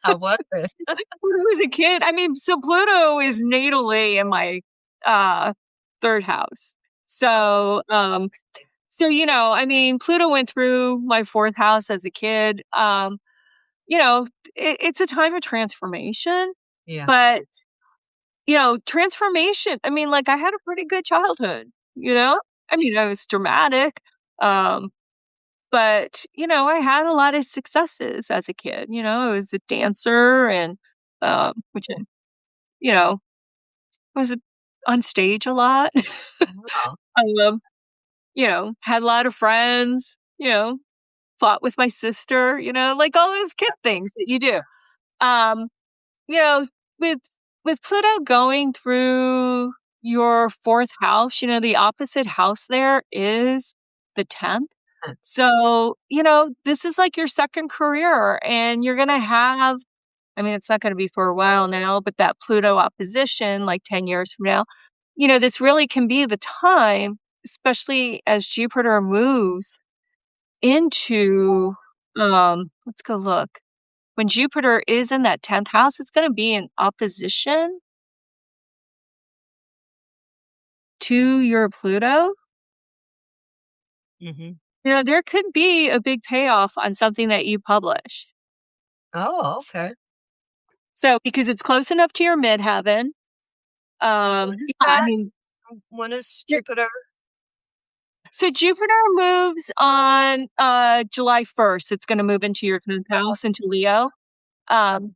Speaker 3: How was it?
Speaker 1: When I was a kid, so Pluto is natally in my, uh, 3rd house. So, I mean, Pluto went through my 4th house as a kid. It's a time of transformation,
Speaker 3: Yeah.
Speaker 1: but, transformation, I mean, like, I had a pretty good childhood, I mean, I was dramatic, um, but, I had a lot of successes as a kid, I was a dancer and, which, you know, I was on stage a lot.
Speaker 3: Wow.
Speaker 1: Um, had a lot of friends, fought with my sister, like all those kid things that you do. Um, you know, with Pluto going through your 4th house, the opposite house there is the 10th. So, this is like your second career and you're going to have, I mean, it's not going to be for a while now, but that Pluto opposition, like 10 years from now, this really can be the time, especially as Jupiter moves into, let's go look. When Jupiter is in that 10th house, it's going to be in opposition to your Pluto.
Speaker 3: Mm-hmm.
Speaker 1: There could be a big payoff on something that you publish.
Speaker 3: Oh, okay.
Speaker 1: So, because it's close enough to your midheaven,
Speaker 3: When is
Speaker 1: I
Speaker 3: that?
Speaker 1: mean,
Speaker 3: When is Jupiter?
Speaker 1: so Jupiter moves on July 1st. It's going to move into your 10th house, into Leo. And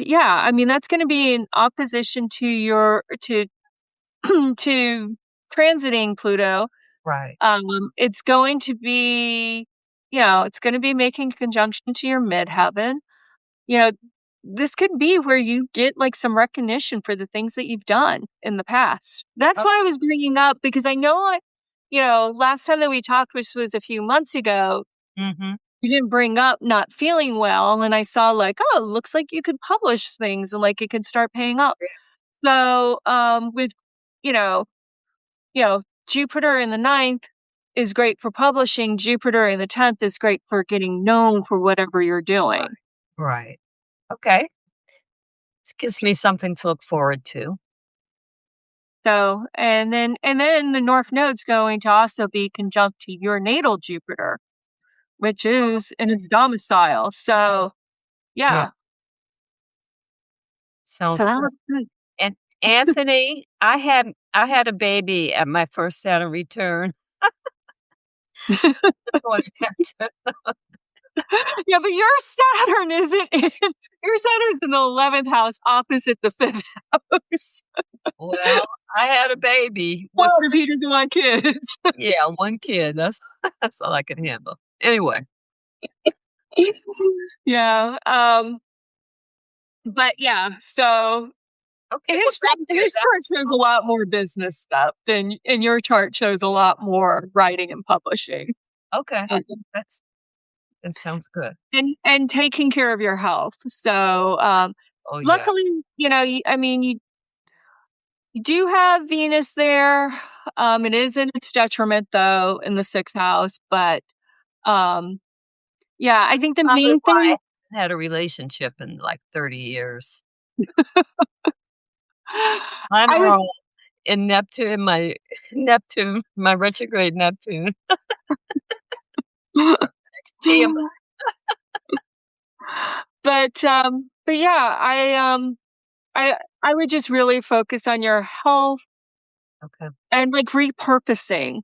Speaker 1: yeah, I mean, that's going to be in opposition to to transiting Pluto.
Speaker 3: Right.
Speaker 1: It's going to be, it's going to be making conjunction to your midheaven. You know, this could be where you get like some recognition for the things that you've done in the past. That's
Speaker 3: Oh.
Speaker 1: why I was bringing up, because I know last time that we talked, which was a few months ago,
Speaker 3: Mm-hmm.
Speaker 1: you didn't bring up not feeling well. And I saw like, oh, it looks like you could publish things and like it could start paying up. So, with, you know, Jupiter in the 9th is great for publishing. Jupiter in the 10th is great for getting known for whatever you're doing.
Speaker 3: Right. Okay. This gives me something to look forward to.
Speaker 1: So, and then the North Node's going to also be conjunct to your natal Jupiter, which is in its domicile. So,
Speaker 3: Yeah.
Speaker 1: yeah.
Speaker 3: Sounds
Speaker 1: So that
Speaker 3: good.
Speaker 1: was good.
Speaker 3: And Anthony, I had a baby at my first Saturn return. Going back to-
Speaker 1: Yeah, but your Saturn isn't in, your Saturn's in the 11th house opposite the 5th house.
Speaker 3: Well, I had a baby with
Speaker 1: Well, if he doesn't want kids.
Speaker 3: one kid. That's that's all I can handle. Anyway,
Speaker 1: Yeah. But yeah, so
Speaker 3: okay. Well, thank you.
Speaker 1: his chart shows a lot more business stuff than, and your chart shows a lot more writing and publishing.
Speaker 3: Okay,
Speaker 1: And
Speaker 3: that sounds good.
Speaker 1: and taking care of your health. So,
Speaker 3: Oh yeah.
Speaker 1: luckily, I mean, you do have Venus there. It is in its detriment though in the 6th house, but yeah, I think the
Speaker 3: Probably
Speaker 1: main
Speaker 3: why I
Speaker 1: thing
Speaker 3: haven't had a relationship in like 30 years. I'm
Speaker 1: I was
Speaker 3: wrong. In Neptune, my Neptune, my retrograde Neptune. TM.
Speaker 1: but yeah, I would just really focus on your health
Speaker 3: Okay,
Speaker 1: and like repurposing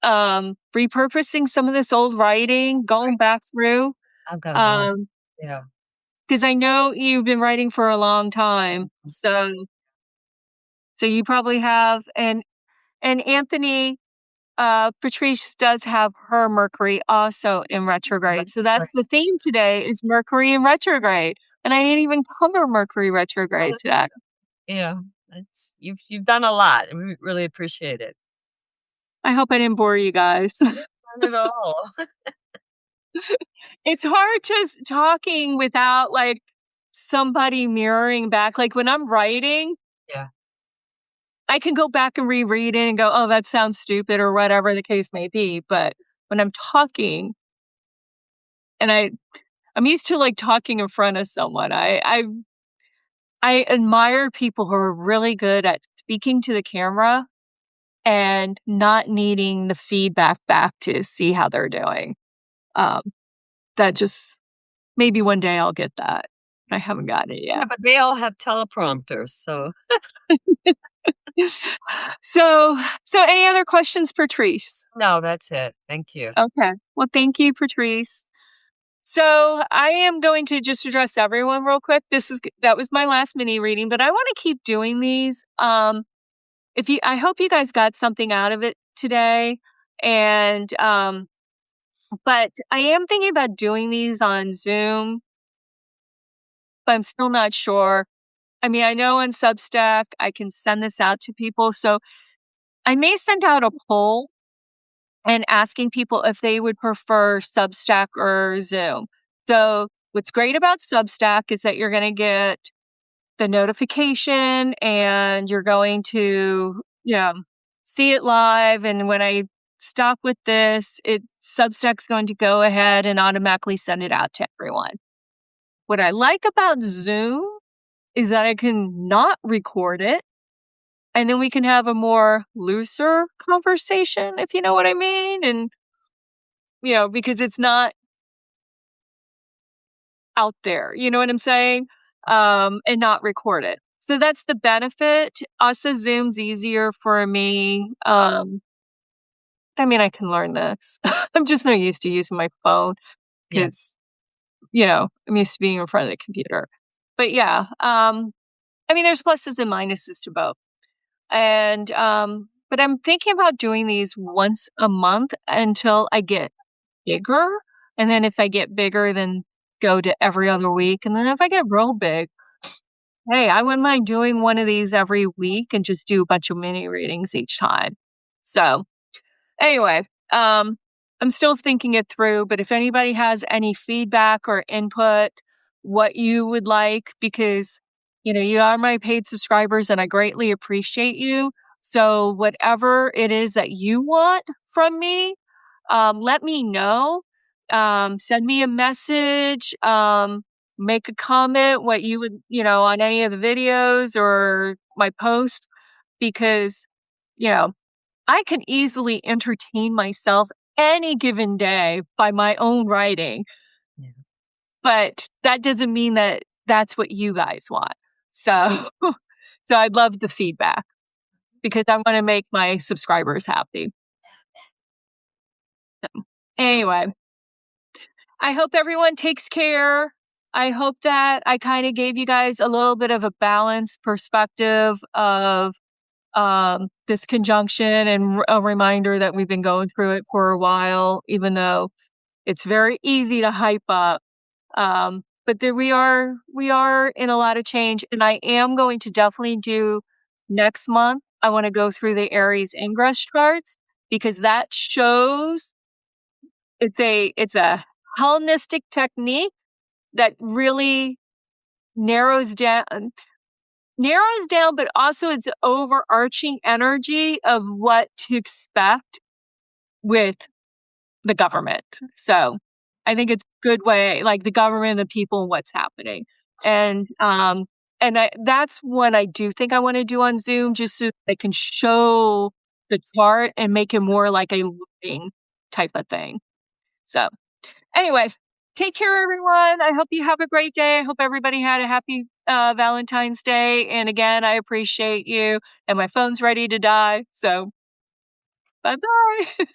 Speaker 1: some of this old writing, going back through,
Speaker 3: I've got a lot.
Speaker 1: um,
Speaker 3: Yeah.
Speaker 1: because I know you've been writing for a long time, so you probably have, and Anthony, Patrice does have her Mercury also in retrograde. So that's
Speaker 3: Right.
Speaker 1: the theme today is Mercury in retrograde. And I didn't even cover Mercury retrograde today.
Speaker 3: Yeah. It's you've done a lot, and we really appreciate it.
Speaker 1: I hope I didn't bore you guys.
Speaker 3: Not at all.
Speaker 1: It's hard just talking without like somebody mirroring back. Like when I'm writing,
Speaker 3: Yeah.
Speaker 1: I can go back and reread it and go, oh, that sounds stupid or whatever the case may be. But when I'm talking and I'm used to like talking in front of someone, I admire people who are really good at speaking to the camera and not needing the feedback back to see how they're doing. That just, maybe one day I'll get that. I haven't gotten it
Speaker 3: Yeah,
Speaker 1: yet.
Speaker 3: but they all have teleprompters, so.
Speaker 1: So any other questions, Patrice?
Speaker 3: No, that's it. Thank you.
Speaker 1: Okay. Well, thank you, Patrice. So I am going to just address everyone real quick. That was my last mini reading, but I want to keep doing these. I hope you guys got something out of it today. And, but I am thinking about doing these on Zoom, but I'm still not sure. I mean, I know on Substack, I can send this out to people. So I may send out a poll and asking people if they would prefer Substack or Zoom. So what's great about Substack is that you're going to get the notification and you're going to, see it live. And when I stop with this, Substack's going to go ahead and automatically send it out to everyone. What I like about Zoom is that I can not record it. And then we can have a more looser conversation, if you know what I mean. And, because it's not out there, you know what I'm saying? And not record it. So that's the benefit. Also, Zoom's easier for me. I mean, I can learn this. I'm just not used to using my phone
Speaker 3: Yeah.
Speaker 1: because, I'm used to being in front of the computer. But yeah, I mean, there's pluses and minuses to both. And, but I'm thinking about doing these once a month until I get bigger. And then if I get bigger, then go to every other week. And then if I get real big, hey, I wouldn't mind doing one of these every week and just do a bunch of mini readings each time. So anyway, I'm still thinking it through, but if anybody has any feedback or input, what you would like, because, you are my paid subscribers and I greatly appreciate you. So whatever it is that you want from me, let me know. Send me a message, make a comment, what you would, on any of the videos or my post, because, I can easily entertain myself any given day by my own writing.
Speaker 3: Yeah.
Speaker 1: But that doesn't mean that that's what you guys want. So, so I'd love the feedback because I want to make my subscribers happy. So, anyway, I hope everyone takes care. I hope that I kind of gave you guys a little bit of a balanced perspective of this conjunction and a reminder that we've been going through it for a while, even though it's very easy to hype up. But there we are in a lot of change. And I am going to definitely do next month. I want to go through the Aries ingress charts because that shows it's a Hellenistic technique that really narrows down, but also it's overarching energy of what to expect with the government. So I think it's a good way, like the government, the people, and what's happening. And that's what I do think I want to do on Zoom, just so they can show the chart and make it more like a looping type of thing. So anyway, take care, everyone. I hope you have a great day. I hope everybody had a happy Valentine's Day. And again, I appreciate you. And my phone's ready to die. So bye-bye.